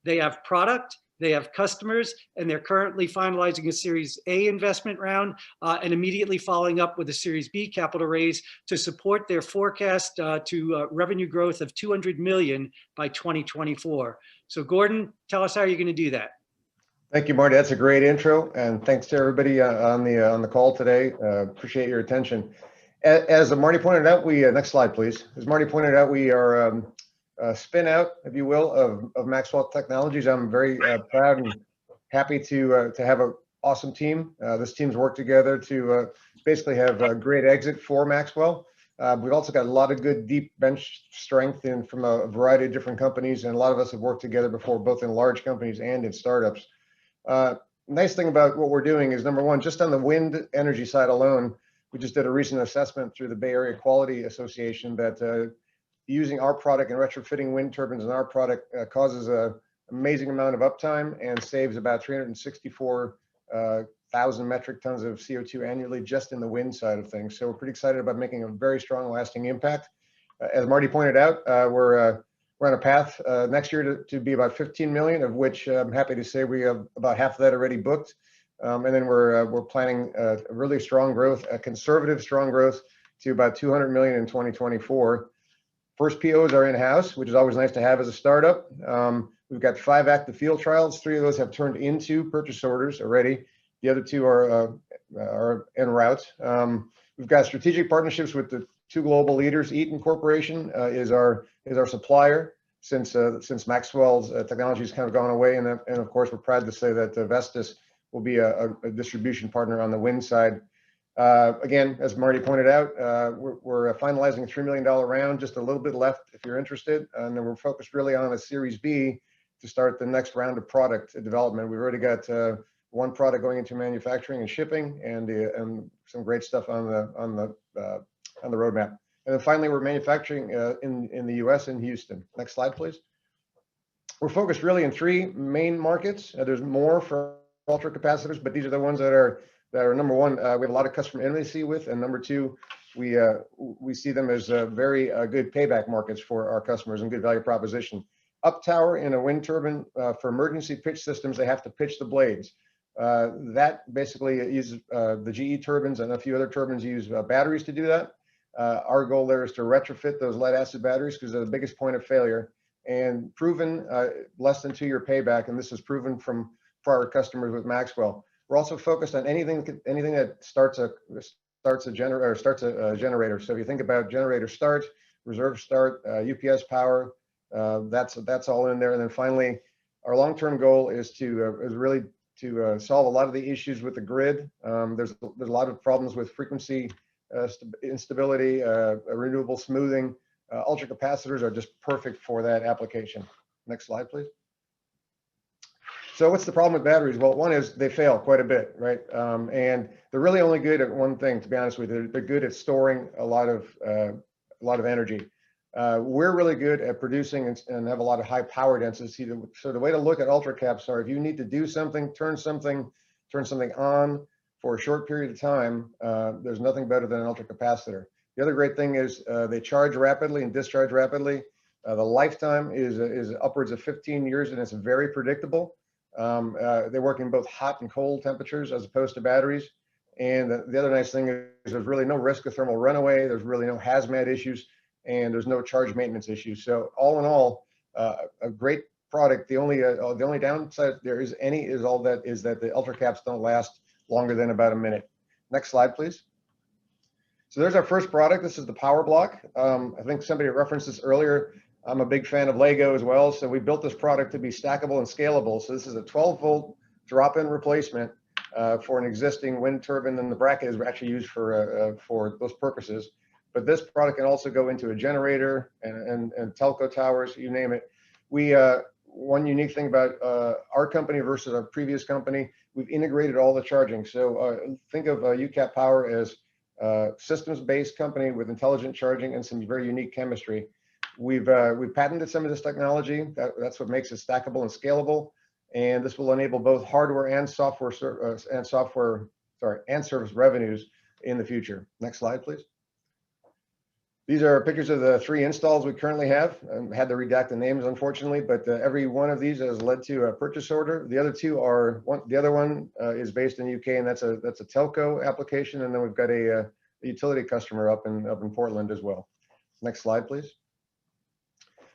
They have product, they have customers, and they're currently finalizing a Series A investment round and immediately following up with a Series B capital raise to support their forecast to revenue growth of 200 million by 2024. So Gordon, tell us how you're going to do that. Thank you, Marty. That's a great intro, and thanks to everybody on the call today. Appreciate your attention. As Marty pointed out, next slide, please. As Marty pointed out, we are a spin out, if you will, of Maxwell Technologies. I'm very proud and happy to have an awesome team. This team's worked together to basically have a great exit for Maxwell. We've also got a lot of good deep bench strength from a variety of different companies, and a lot of us have worked together before, both in large companies and in startups. Nice thing about what we're doing is, number one, just on the wind energy side alone, we just did a recent assessment through the Bay Area Quality Association that using our product and retrofitting wind turbines in our product causes an amazing amount of uptime and saves about 364,000 metric tons of CO2 annually just in the wind side of things. So we're pretty excited about making a very strong lasting impact. As Marty pointed out, we're on a path next year to be about 15 million, of which I'm happy to say we have about half of that already booked. And then we're planning a really strong growth, a conservative strong growth to about 200 million in 2024. First POs are in-house, which is always nice to have as a startup. We've got 5 active field trials. 3 of those have turned into purchase orders already. The other 2 are en route. We've got strategic partnerships with the 2 global leaders. Eaton Corporation is our supplier since Maxwell's technology has kind of gone away, and of course we're proud to say that Vestas will be a distribution partner on the wind side. Again, as Marty pointed out, we're finalizing a $3 million round, just a little bit left if you're interested. And then we're focused really on a Series B to start the next round of product development. We've already got 1 product going into manufacturing and shipping, and some great stuff on the roadmap. And then finally, we're manufacturing in the US in Houston. Next slide, please. We're focused really in 3 main markets. There's more for ultracapacitors, but these are the ones that are number one, we have a lot of customer intimacy with, and number 2, we see them as very good payback markets for our customers and good value proposition. Up tower in a wind turbine, for emergency pitch systems, they have to pitch the blades. That basically uses the GE turbines, and a few other turbines use batteries to do that. Our goal there is to retrofit those lead acid batteries because they're the biggest point of failure, and proven less than 2-year payback, and this is proven from prior customers with Maxwell. We're also focused on anything that starts a generator. So if you think about generator start, reserve start, UPS power, that's all in there. And then finally, our long-term goal is really to solve a lot of the issues with the grid. There's a lot of problems with frequency instability, renewable smoothing. Ultracapacitors are just perfect for that application. Next slide, please. So what's the problem with batteries? Well, one is they fail quite a bit, right? And they're really only good at one thing, to be honest with you. They're good at storing a lot of energy. We're really good at producing and have a lot of high power density. So the way to look at ultracaps are, if you need to do something, turn something on for a short period of time, there's nothing better than an ultracapacitor. The other great thing is they charge rapidly and discharge rapidly. The lifetime is upwards of 15 years, and it's very predictable. They work in both hot and cold temperatures as opposed to batteries. And the other nice thing is there's really no risk of thermal runaway. There's really no hazmat issues, and there's no charge maintenance issues. So all in all, a great product. The only downside there is that the ultracaps don't last longer than about a minute. Next slide, please. So there's our first product. This is the power block. I think somebody referenced this earlier. I'm a big fan of Lego as well. So we built this product to be stackable and scalable. So this is a 12-volt drop-in replacement for an existing wind turbine, and the bracket is actually used for those purposes. But this product can also go into a generator and telco towers, you name it. We one unique thing about our company versus our previous company, we've integrated all the charging. So think of UCAP Power as a systems-based company with intelligent charging and some very unique chemistry. We've patented some of this technology. That's what makes it stackable and scalable. And this will enable both hardware and service revenues in the future. Next slide, please. These are pictures of the 3 installs we currently have. I had to redact the names, unfortunately, but every one of these has led to a purchase order. The other 2 are, the other one is based in the UK, and that's a telco application. And then we've got a utility customer up in Portland as well. Next slide, please.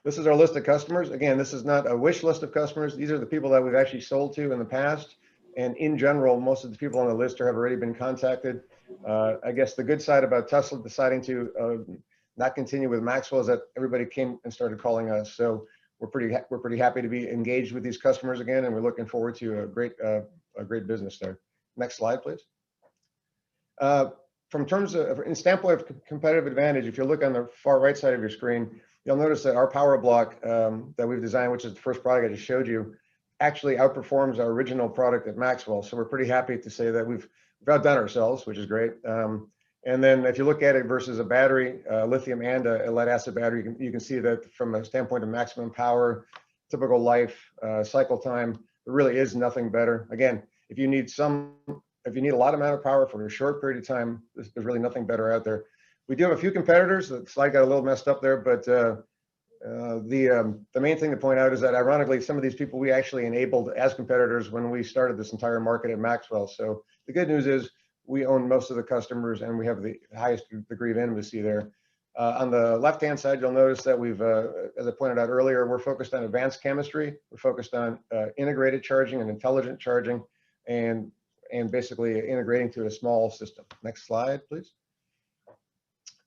This is our list of customers. Again, this is not a wish list of customers. These are the people that we've actually sold to in the past. And in general, most of the people on the list have already been contacted. I guess the good side about Tesla deciding to not continue with Maxwell is that everybody came and started calling us. So we're pretty happy to be engaged with these customers again, and we're looking forward to a great business there. Next slide, please. From terms of, in standpoint of competitive advantage, if you look on the far right side of your screen, you'll notice that our power block that we've designed, which is the first product I just showed you, actually outperforms our original product at Maxwell. So we're pretty happy to say that we've outdone ourselves, which is great. And then if you look at it versus a battery, lithium and a lead acid battery, you can see that from a standpoint of maximum power, typical life, cycle time, there really is nothing better. Again, if you need a lot amount of power for a short period of time, there's really nothing better out there. We do have a few competitors. The slide got a little messed up there, but the main thing to point out is that ironically, some of these people we actually enabled as competitors when we started this entire market at Maxwell. So the good news is we own most of the customers and we have the highest degree of intimacy there. On the left-hand side, you'll notice that we've, as I pointed out earlier, we're focused on advanced chemistry. We're focused on integrated charging and intelligent charging and basically integrating to a small system. Next slide, please.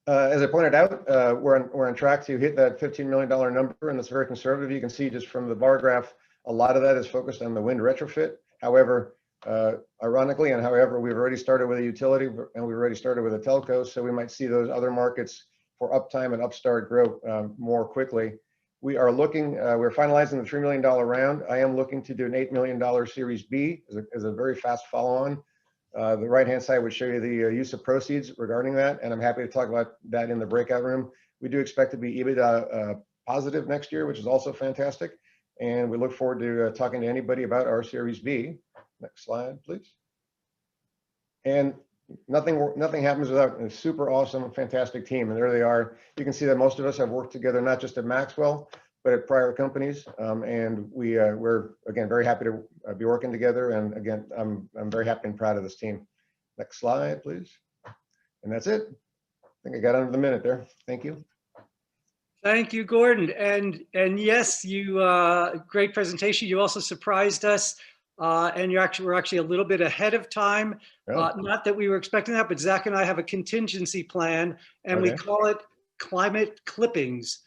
As I pointed out, we're on track to hit that $15 million number, and that's very conservative. You can see just from the bar graph, a lot of that is focused on the wind retrofit. However, ironically, and however, we've already started with a utility and we've already started with a telco, so we might see those other markets for uptime and upstart grow more quickly. We are looking, we're finalizing the $3 million round. I am looking to do an $8 million Series B as a very fast follow-on. The right-hand side would show you the use of proceeds regarding that, and I'm happy to talk about that in the breakout room. We do expect to be EBITDA positive next year, which is also fantastic, and we look forward to talking to anybody about our Series B. Next slide, please. And nothing happens without a super awesome, fantastic team, and there they are. You can see that most of us have worked together not just at Maxwell, but at prior companies, and we're again very happy to be working together. And again, I'm very happy and proud of this team. Next slide, please. And that's it. I think I got under the minute there. Thank you. Thank you, Gordon. And yes, you great presentation. You also surprised us, and we're actually a little bit ahead of time. Oh. Not that we were expecting that, but Zach and I have a contingency plan, and Okay. we call it climate clippings.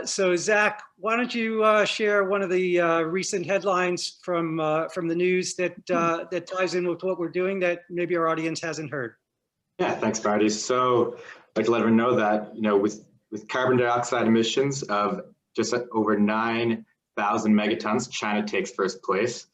So Zach, why don't you share one of the recent headlines from the news that ties in with what we're doing that maybe our audience hasn't heard? Yeah, thanks, Marty. So I'd like to let everyone know that, with carbon dioxide emissions of just over 9,000 megatons, China takes first place.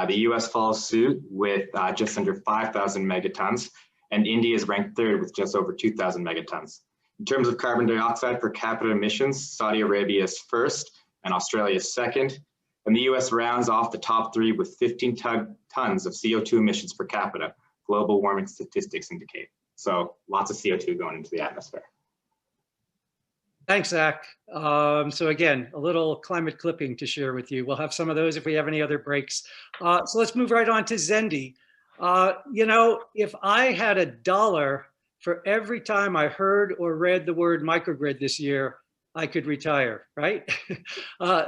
The US follows suit with just under 5,000 megatons, and India is ranked third with just over 2,000 megatons. In terms of carbon dioxide per capita emissions, Saudi Arabia is first and Australia is second. And the US rounds off the top 3 with 15 tons of CO2 emissions per capita, global warming statistics indicate. So lots of CO2 going into the atmosphere. Thanks, Zach. So again, a little climate clipping to share with you. We'll have some of those if we have any other breaks. So let's move right on to XENDEE. If I had $1 for every time I heard or read the word microgrid this year, I could retire, right?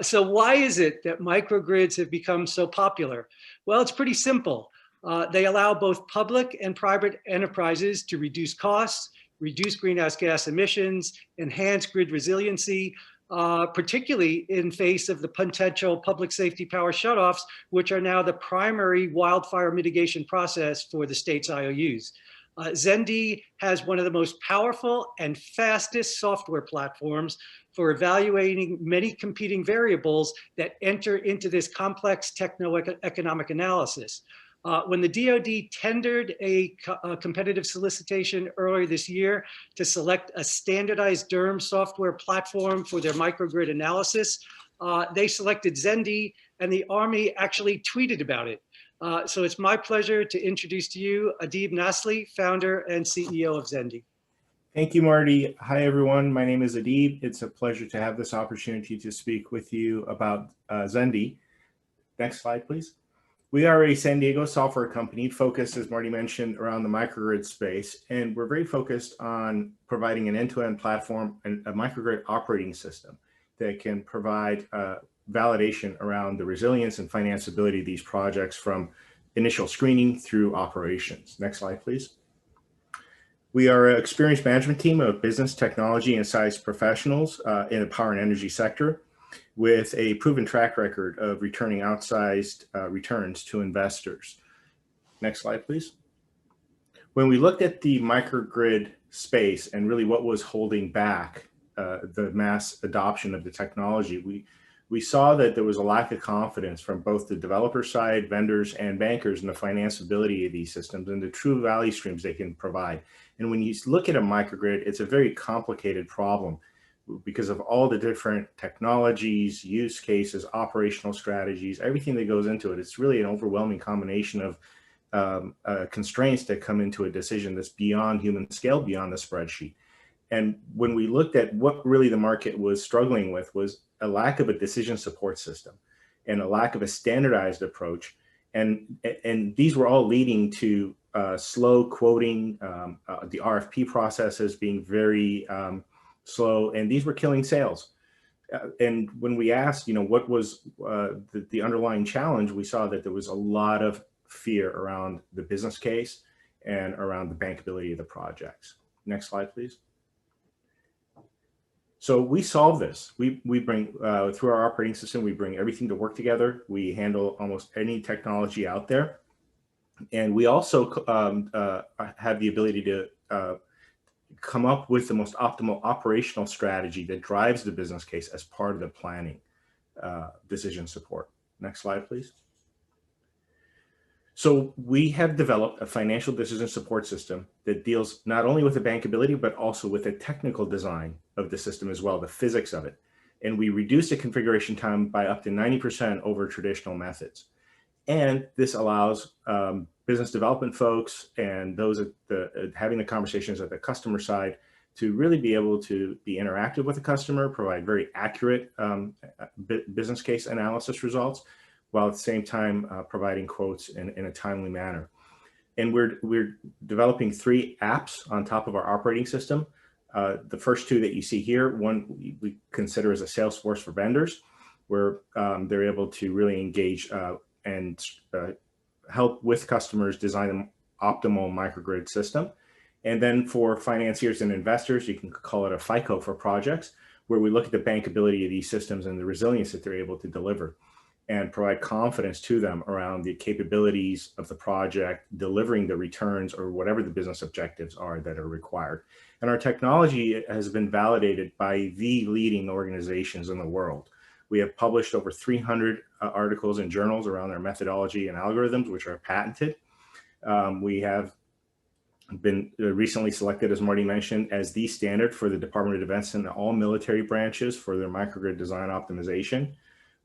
So why is it that microgrids have become so popular? Well, it's pretty simple. They allow both public and private enterprises to reduce costs, reduce greenhouse gas emissions, enhance grid resiliency, particularly in face of the potential public safety power shutoffs, which are now the primary wildfire mitigation process for the state's IOUs. XENDEE has one of the most powerful and fastest software platforms for evaluating many competing variables that enter into this complex techno-economic analysis. When the DoD tendered a competitive solicitation earlier this year to select a standardized DERM software platform for their microgrid analysis, they selected XENDEE, and the Army actually tweeted about it. So it's my pleasure to introduce to you Adib Nasli, founder and CEO of XENDEE. Thank you, Marty. Hi, everyone. My name is Adib. It's a pleasure to have this opportunity to speak with you about XENDEE. Next slide, please. We are a San Diego software company focused, as Marty mentioned, around the microgrid space, and we're very focused on providing an end-to-end platform and a microgrid operating system that can provide validation around the resilience and financeability of these projects from initial screening through operations. Next slide, please. We are an experienced management team of business, technology, and science professionals in the power and energy sector, with a proven track record of returning outsized returns to investors. Next slide, please. When we looked at the microgrid space and really what was holding back the mass adoption of the technology, we saw that there was a lack of confidence from both the developer side, vendors, and bankers in the financeability of these systems and the true value streams they can provide. And when you look at a microgrid, it's a very complicated problem because of all the different technologies, use cases, operational strategies, everything that goes into it. It's really an overwhelming combination of constraints that come into a decision that's beyond human scale, beyond the spreadsheet. And when we looked at what really the market was struggling with was a lack of a decision support system and a lack of a standardized approach. And these were all leading to slow quoting, the RFP processes being very slow, and these were killing sales. And when we asked, what was the underlying challenge, we saw that there was a lot of fear around the business case and around the bankability of the projects. Next slide, please. So we solve this. We bring, through our operating system, we bring everything to work together. We handle almost any technology out there. And we also have the ability to come up with the most optimal operational strategy that drives the business case as part of the planning decision support. Next slide, please. So we have developed a financial decision support system that deals not only with the bankability, but also with the technical design of the system as well, the physics of it. And we reduce the configuration time by up to 90% over traditional methods. And this allows business development folks and those at having the conversations at the customer side to really be able to be interactive with the customer, provide very accurate business case analysis results, while at the same time providing quotes in a timely manner. And we're developing 3 apps on top of our operating system. The first 2 that you see here, one we consider as a sales force for vendors, where they're able to really engage and help with customers design an optimal microgrid system. And then for financiers and investors, you can call it a FICO for projects, where we look at the bankability of these systems and the resilience that they're able to deliver and provide confidence to them around the capabilities of the project, delivering the returns or whatever the business objectives are that are required. And our technology has been validated by the leading organizations in the world. We have published over 300 articles in journals around our methodology and algorithms, which are patented. We have been recently selected, as Marty mentioned, as the standard for the Department of Defense and all military branches for their microgrid design optimization.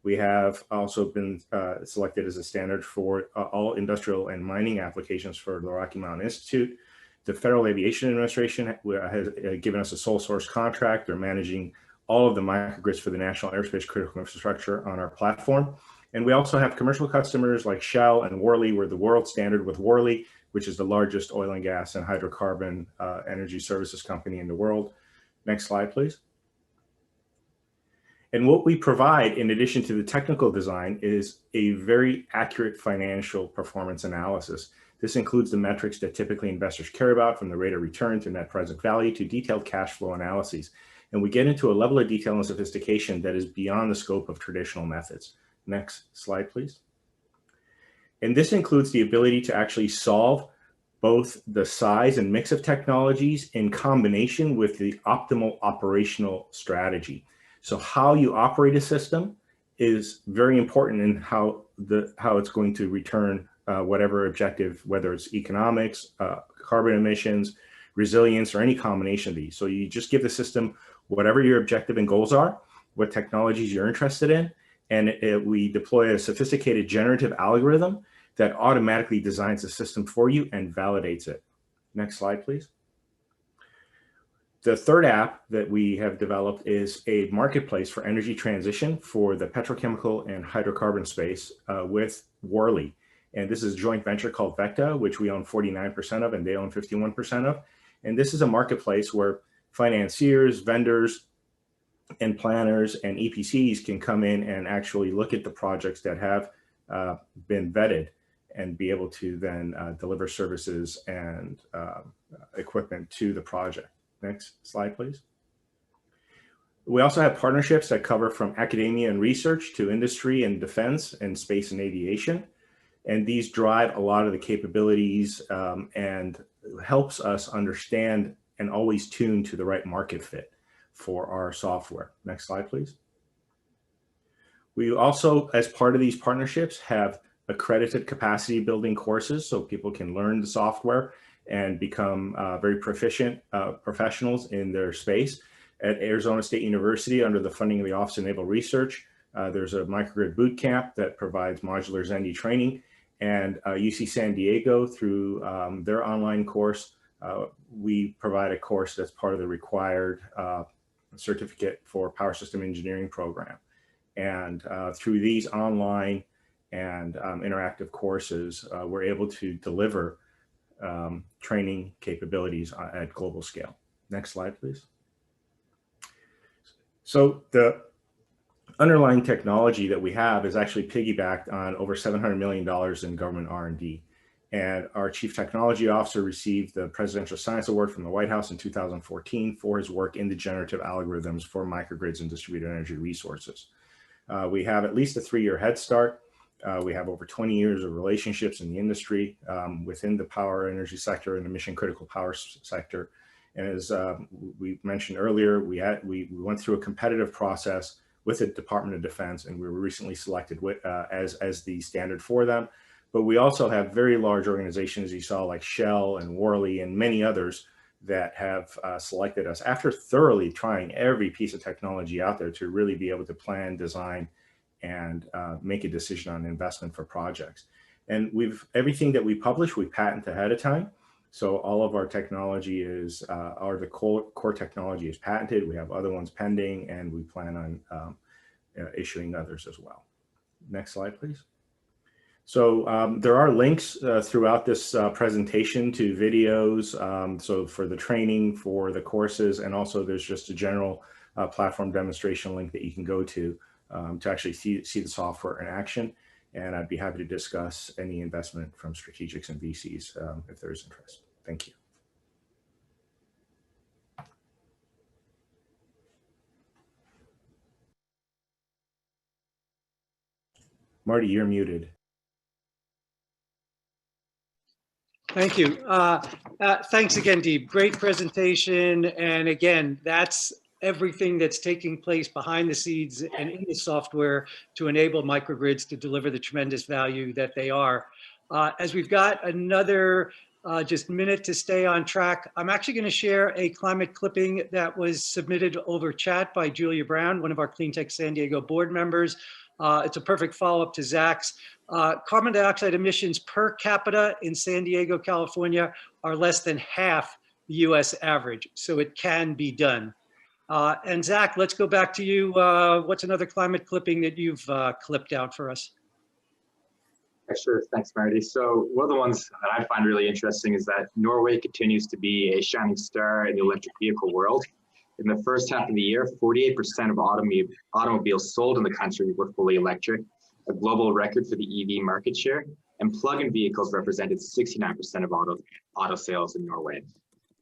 We have also been selected as a standard for all industrial and mining applications for the Rocky Mountain Institute. The Federal Aviation Administration has given us a sole source contract. They're managing all of the microgrids for the National Aerospace Critical Infrastructure on our platform. And we also have commercial customers like Shell and Worley. We're the world standard with Worley, which is the largest oil and gas and hydrocarbon energy services company in the world. Next slide, please. And what we provide, in addition to the technical design, is a very accurate financial performance analysis. This includes the metrics that typically investors care about, from the rate of return to net present value to detailed cash flow analyses. And we get into a level of detail and sophistication that is beyond the scope of traditional methods. Next slide, please. And this includes the ability to actually solve both the size and mix of technologies in combination with the optimal operational strategy. So how you operate a system is very important in how it's going to return whatever objective, whether it's economics, carbon emissions, resilience, or any combination of these. So you just give the system whatever your objective and goals are, what technologies you're interested in, and we deploy a sophisticated generative algorithm that automatically designs the system for you and validates it. Next slide, please. The third app that we have developed is a marketplace for energy transition for the petrochemical and hydrocarbon space with Worley. And this is a joint venture called Vecta, which we own 49% of and they own 51% of. And this is a marketplace where financiers, vendors, and planners and EPCs can come in and actually look at the projects that have been vetted and be able to then deliver services and equipment to the project. Next slide, please. We also have partnerships that cover from academia and research to industry and defense and space and aviation. And these drive a lot of the capabilities and helps us understand and always tune to the right market fit for our software. Next slide, please. We also, as part of these partnerships, have accredited capacity building courses so people can learn the software and become very proficient professionals in their space. At Arizona State University, under the funding of the Office of Naval Research, there's a microgrid boot camp that provides modular XENDEE training. And UC San Diego, through their online course, we provide a course that's part of the required certificate for power system engineering program. And through these online and interactive courses, we're able to deliver training capabilities at global scale. Next slide, please. So the underlying technology that we have is actually piggybacked on over $700 million in government R&D. And our Chief Technology Officer received the Presidential Science Award from the White House in 2014 for his work in the generative algorithms for microgrids and distributed energy resources. We have at least a 3-year head start. We have over 20 years of relationships in the industry within the power energy sector and the mission critical power sector. And as we mentioned earlier, we went through a competitive process with the Department of Defense, and we were recently selected as the standard for them. But we also have very large organizations, you saw, like Shell and Worley and many others that have selected us after thoroughly trying every piece of technology out there to really be able to plan, design, and make a decision on investment for projects. And everything that we publish, we patent ahead of time. So all of our technology is, the core technology is patented. We have other ones pending, and we plan on issuing others as well. Next slide, please. So there are links throughout this presentation to videos. So for the training, for the courses, and also there's just a general platform demonstration link that you can go to actually see the software in action. And I'd be happy to discuss any investment from strategics and VCs if there's interest. Thank you. Marty, you're muted. Thank you. Thanks again, Deeb. Great presentation. And again, that's everything that's taking place behind the scenes and in the software to enable microgrids to deliver the tremendous value that they are. As we've got another just minute to stay on track, I'm actually going to share a climate clipping that was submitted over chat by Julia Brown, one of our Cleantech San Diego board members. It's a perfect follow-up to Zach's. Carbon dioxide emissions per capita in San Diego, California are less than half the US average, so it can be done. And Zach, let's go back to you. What's another climate clipping that you've clipped out for us? Sure, thanks, Marty. So one of the ones that I find really interesting is that Norway continues to be a shining star in the electric vehicle world. In the first half of the year, 48% of automobiles sold in the country were fully electric, a global record for the EV market share, and plug-in vehicles represented 69% of auto sales in Norway.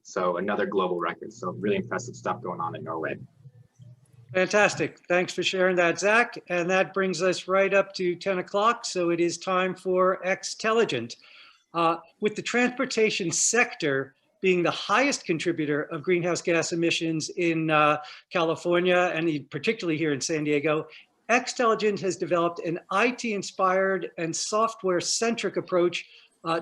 So another global record. So really impressive stuff going on in Norway. Fantastic. Thanks for sharing that, Zach. And that brings us right up to 10 o'clock. So it is time for Xtelligent. With the transportation sector being the highest contributor of greenhouse gas emissions in California, and particularly here in San Diego, Xtelligent has developed an IT-inspired and software-centric approach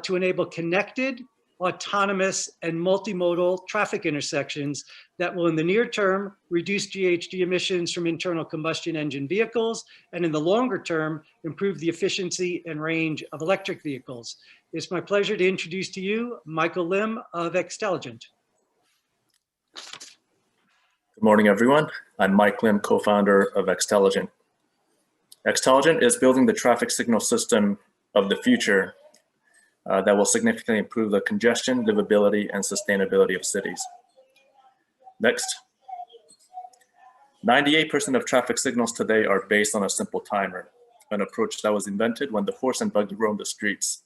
to enable connected, autonomous, and multimodal traffic intersections that will, in the near term, reduce GHG emissions from internal combustion engine vehicles, and in the longer term, improve the efficiency and range of electric vehicles. It's my pleasure to introduce to you Michael Lim of Xtelligent. Good morning, everyone. I'm Mike Lim, co-founder of Xtelligent. Xtelligent is building the traffic signal system of the future that will significantly improve the congestion, livability, and sustainability of cities. Next. 98% of traffic signals today are based on a simple timer, an approach that was invented when the horse and buggy roamed the streets.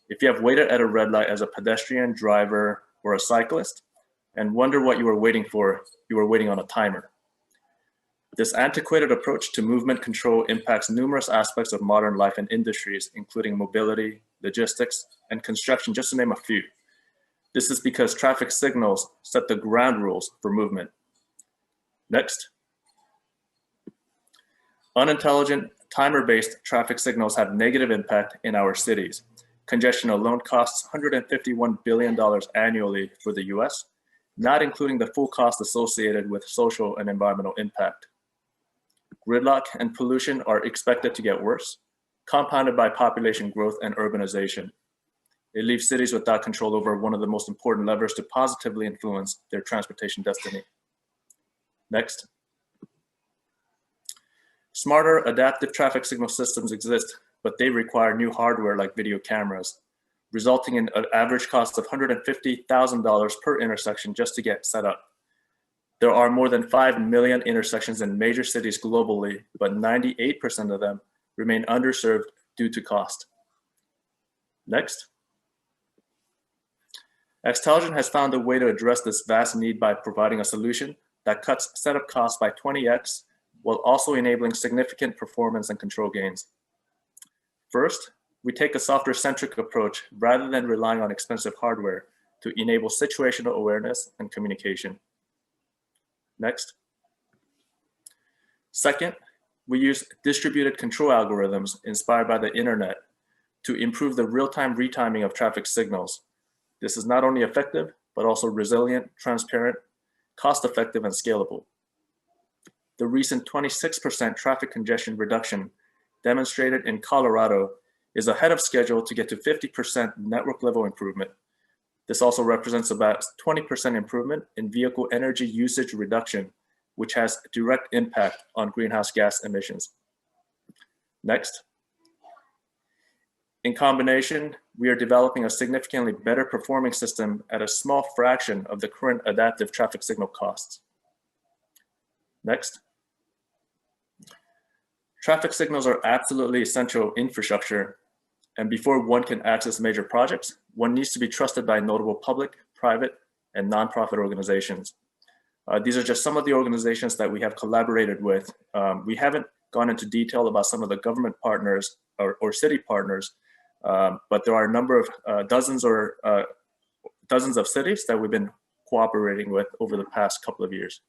If you have waited at a red light as a pedestrian, driver, or a cyclist, and wonder what you were waiting for, you were waiting on a timer. This antiquated approach to movement control impacts numerous aspects of modern life and industries, including mobility, logistics, and construction, just to name a few. This is because traffic signals set the ground rules for movement. Next. Unintelligent, timer-based traffic signals have negative impact in our cities. Congestion alone costs $151 billion annually for the US, not including the full cost associated with social and environmental impact. Gridlock and pollution are expected to get worse, compounded by population growth and urbanization. It leaves cities without control over one of the most important levers to positively influence their transportation destiny. Next. Smarter adaptive traffic signal systems exist, but they require new hardware like video cameras, resulting in an average cost of $150,000 per intersection just to get set up. There are more than 5 million intersections in major cities globally, but 98% of them remain underserved due to cost. Next. Xtelligent has found a way to address this vast need by providing a solution that cuts setup costs by 20x, while also enabling significant performance and control gains. First, we take a software-centric approach rather than relying on expensive hardware to enable situational awareness and communication. Next. Second, we use distributed control algorithms inspired by the internet to improve the real-time retiming of traffic signals. This is not only effective, but also resilient, transparent, cost-effective, and scalable. The recent 26% traffic congestion reduction demonstrated in Colorado is ahead of schedule to get to 50% network level improvement. This also represents about 20% improvement in vehicle energy usage reduction, which has direct impact on greenhouse gas emissions. Next. In combination, we are developing a significantly better performing system at a small fraction of the current adaptive traffic signal costs. Next. Traffic signals are absolutely essential infrastructure, and before one can access major projects, one needs to be trusted by notable public, private, and nonprofit organizations. These are just some of the organizations that we have collaborated with. We haven't gone into detail about some of the government partners or city partners, but there are a number of dozens of cities that we've been cooperating with over the past couple of years.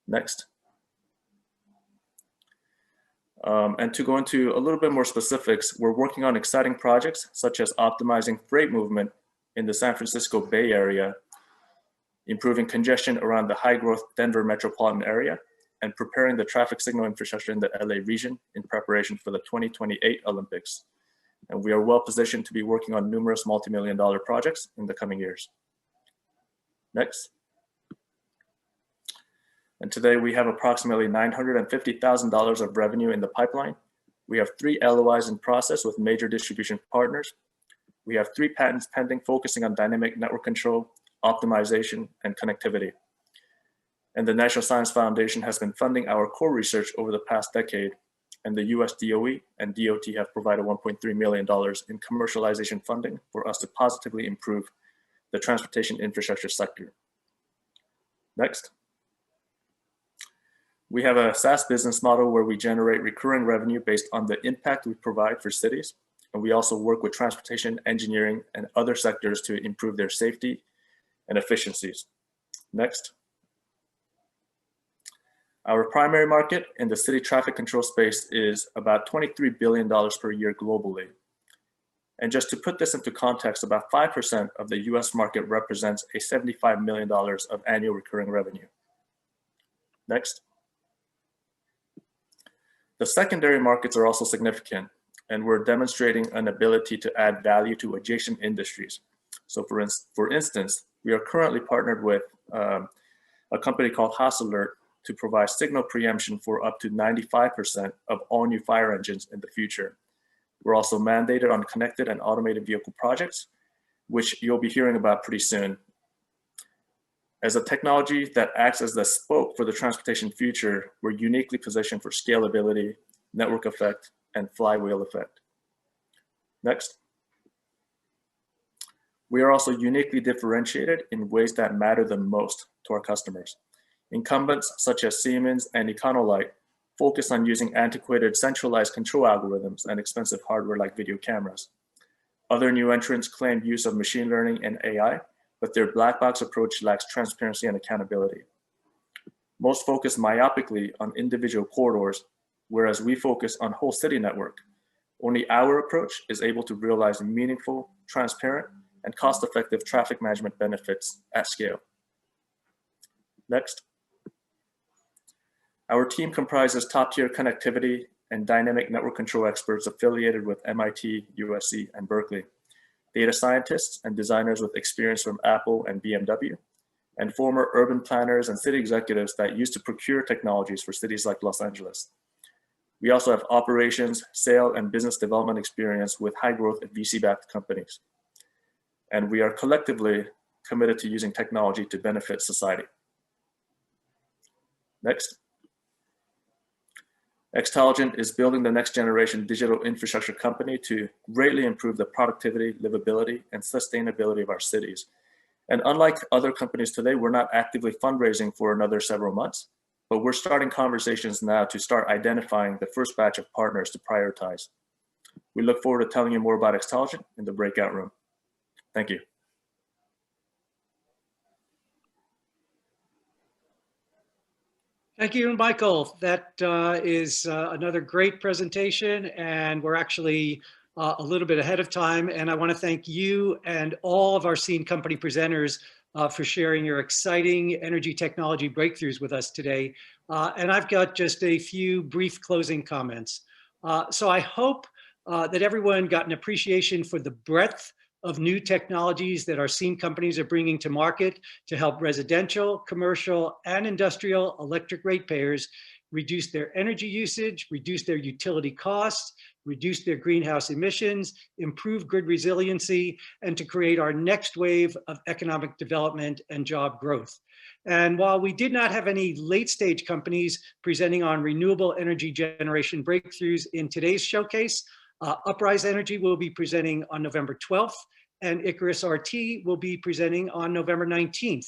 Next. And to go into a little bit more specifics, we're working on exciting projects such as optimizing freight movement in the San Francisco Bay Area, improving congestion around the high-growth Denver metropolitan area, and preparing the traffic signal infrastructure in the LA region in preparation for the 2028 Olympics. And we are well positioned to be working on numerous multi-million-dollar projects in the coming years. Next. And today we have approximately $950,000 of revenue in the pipeline. We have 3 LOIs in process with major distribution partners. We have 3 patents pending focusing on dynamic network control, optimization, and connectivity. And the National Science Foundation has been funding our core research over the past decade, and the US DOE and DOT have provided $1.3 million in commercialization funding for us to positively improve the transportation infrastructure sector. Next. We have a SaaS business model where we generate recurring revenue based on the impact we provide for cities. and we also work with transportation, engineering, and other sectors to improve their safety and efficiencies. Next. Our primary market in the city traffic control space is about $23 billion per year globally. And just to put this into context, about 5% of the US market represents a $75 million of annual recurring revenue. Next. The secondary markets are also significant, and we're demonstrating an ability to add value to adjacent industries. So for instance, we are currently partnered with a company called Alert to provide signal preemption for up to 95% of all new fire engines in the future. We're also mandated on connected and automated vehicle projects, which you'll be hearing about pretty soon. As a technology that acts as the spoke for the transportation future, we're uniquely positioned for scalability, network effect, and flywheel effect. Next. We are also uniquely differentiated in ways that matter the most to our customers. Incumbents such as Siemens and Econolite focus on using antiquated centralized control algorithms and expensive hardware like video cameras. Other new entrants claim use of machine learning and AI, but their black box approach lacks transparency and accountability. Most focus myopically on individual corridors, whereas we focus on whole city network. Only our approach is able to realize meaningful, transparent, and cost-effective traffic management benefits at scale. Next. Our team comprises top-tier connectivity and dynamic network control experts affiliated with MIT, USC, and Berkeley, data scientists and designers with experience from Apple and BMW, and former urban planners and city executives that used to procure technologies for cities like Los Angeles. We also have operations, sale, and business development experience with high-growth and VC-backed companies. And we are collectively committed to using technology to benefit society. Next. Xtelligent is building the next generation digital infrastructure company to greatly improve the productivity, livability, and sustainability of our cities. And unlike other companies today, we're not actively fundraising for another several months, but we're starting conversations now to start identifying the first batch of partners to prioritize. We look forward to telling you more about Xtelligent in the breakout room. Thank you. Thank you, Michael. That is another great presentation, and we're actually a little bit ahead of time. And I want to thank you and all of our SCEIN company presenters for sharing your exciting energy technology breakthroughs with us today. And I've got just a few brief closing comments. So I hope that everyone got an appreciation for the breadth of new technologies that our SCEIN companies are bringing to market to help residential, commercial, and industrial electric ratepayers reduce their energy usage, reduce their utility costs, reduce their greenhouse emissions, improve grid resiliency, and to create our next wave of economic development and job growth. And while we did not have any late-stage companies presenting on renewable energy generation breakthroughs in today's showcase, Uprise Energy will be presenting on November 12th, and Icarus RT will be presenting on November 19th.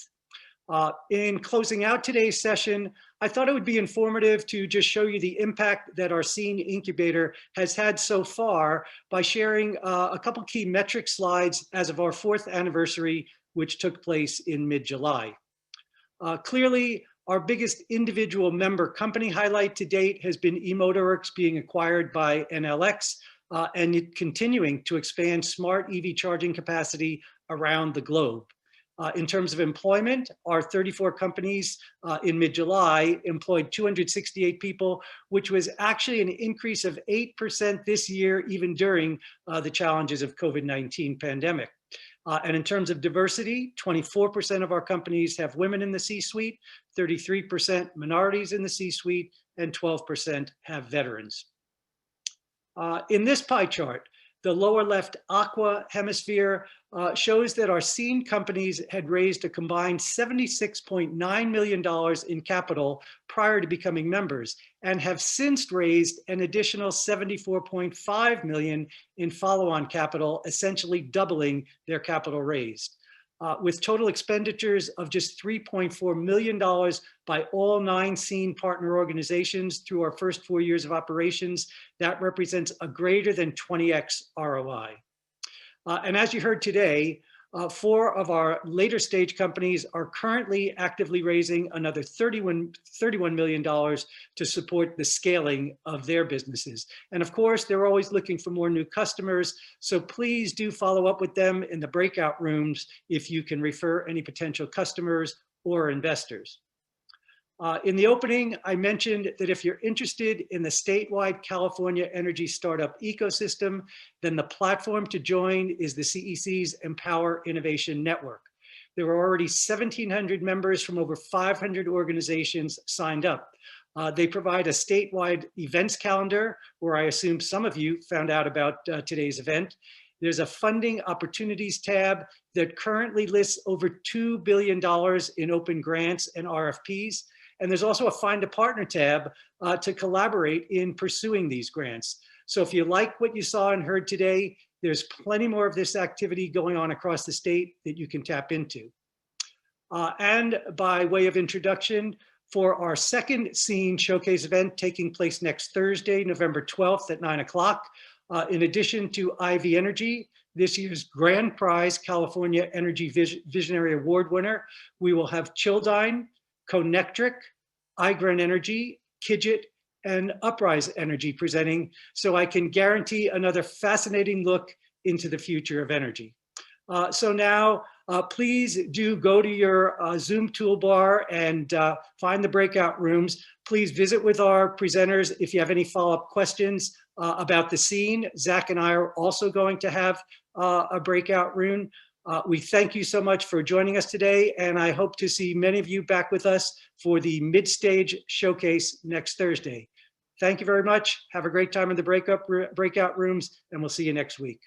In closing out today's session, I thought it would be informative to just show you the impact that our SCEIN incubator has had so far by sharing a couple key metric slides as of our 4th anniversary, which took place in mid-July. Clearly, our biggest individual member company highlight to date has been eMotorworks being acquired by NLX, and it continuing to expand smart EV charging capacity around the globe. In terms of employment, our 34 companies in mid-July employed 268 people, which was actually an increase of 8% this year, even during the challenges of COVID-19 pandemic. And in terms of diversity, 24% of our companies have women in the C-suite, 33% minorities in the C-suite, and 12% have veterans. In this pie chart, the lower left aqua hemisphere shows that our SCEIN companies had raised a combined $76.9 million in capital prior to becoming members, and have since raised an additional $74.5 million in follow-on capital, essentially doubling their capital raised. with total expenditures of just $3.4 million by all 9 SCEIN partner organizations through our first 4 years of operations. That represents a greater than 20x ROI. And as you heard today, 4 of our later stage companies are currently actively raising another $31 million to support the scaling of their businesses. And of course, they're always looking for more new customers. So please do follow up with them in the breakout rooms if you can refer any potential customers or investors. In the opening, I mentioned that if you're interested in the statewide California energy startup ecosystem, then the platform to join is the CEC's Empower Innovation Network. There are already 1,700 members from over 500 organizations signed up. They provide a statewide events calendar, where I assume some of you found out about today's event. There's a funding opportunities tab that currently lists over $2 billion in open grants and RFPs. And there's also a Find a Partner tab to collaborate in pursuing these grants. So if you like what you saw and heard today, there's plenty more of this activity going on across the state that you can tap into. And by way of introduction, for our second SCEIN Showcase event taking place next Thursday, November 12th at 9 o'clock, in addition to IV Energy, this year's grand prize California Energy Visionary Award winner, we will have Childine, Connectric, iGren Energy, Kidget, and Uprise Energy presenting, so I can guarantee another fascinating look into the future of energy. So now, please do go to your Zoom toolbar and find the breakout rooms. Please visit with our presenters if you have any follow-up questions about the SCEIN. Zach and I are also going to have a breakout room. We thank you so much for joining us today, and I hope to see many of you back with us for the mid-stage showcase next Thursday. Thank you very much. Have a great time in the breakout rooms, and we'll see you next week.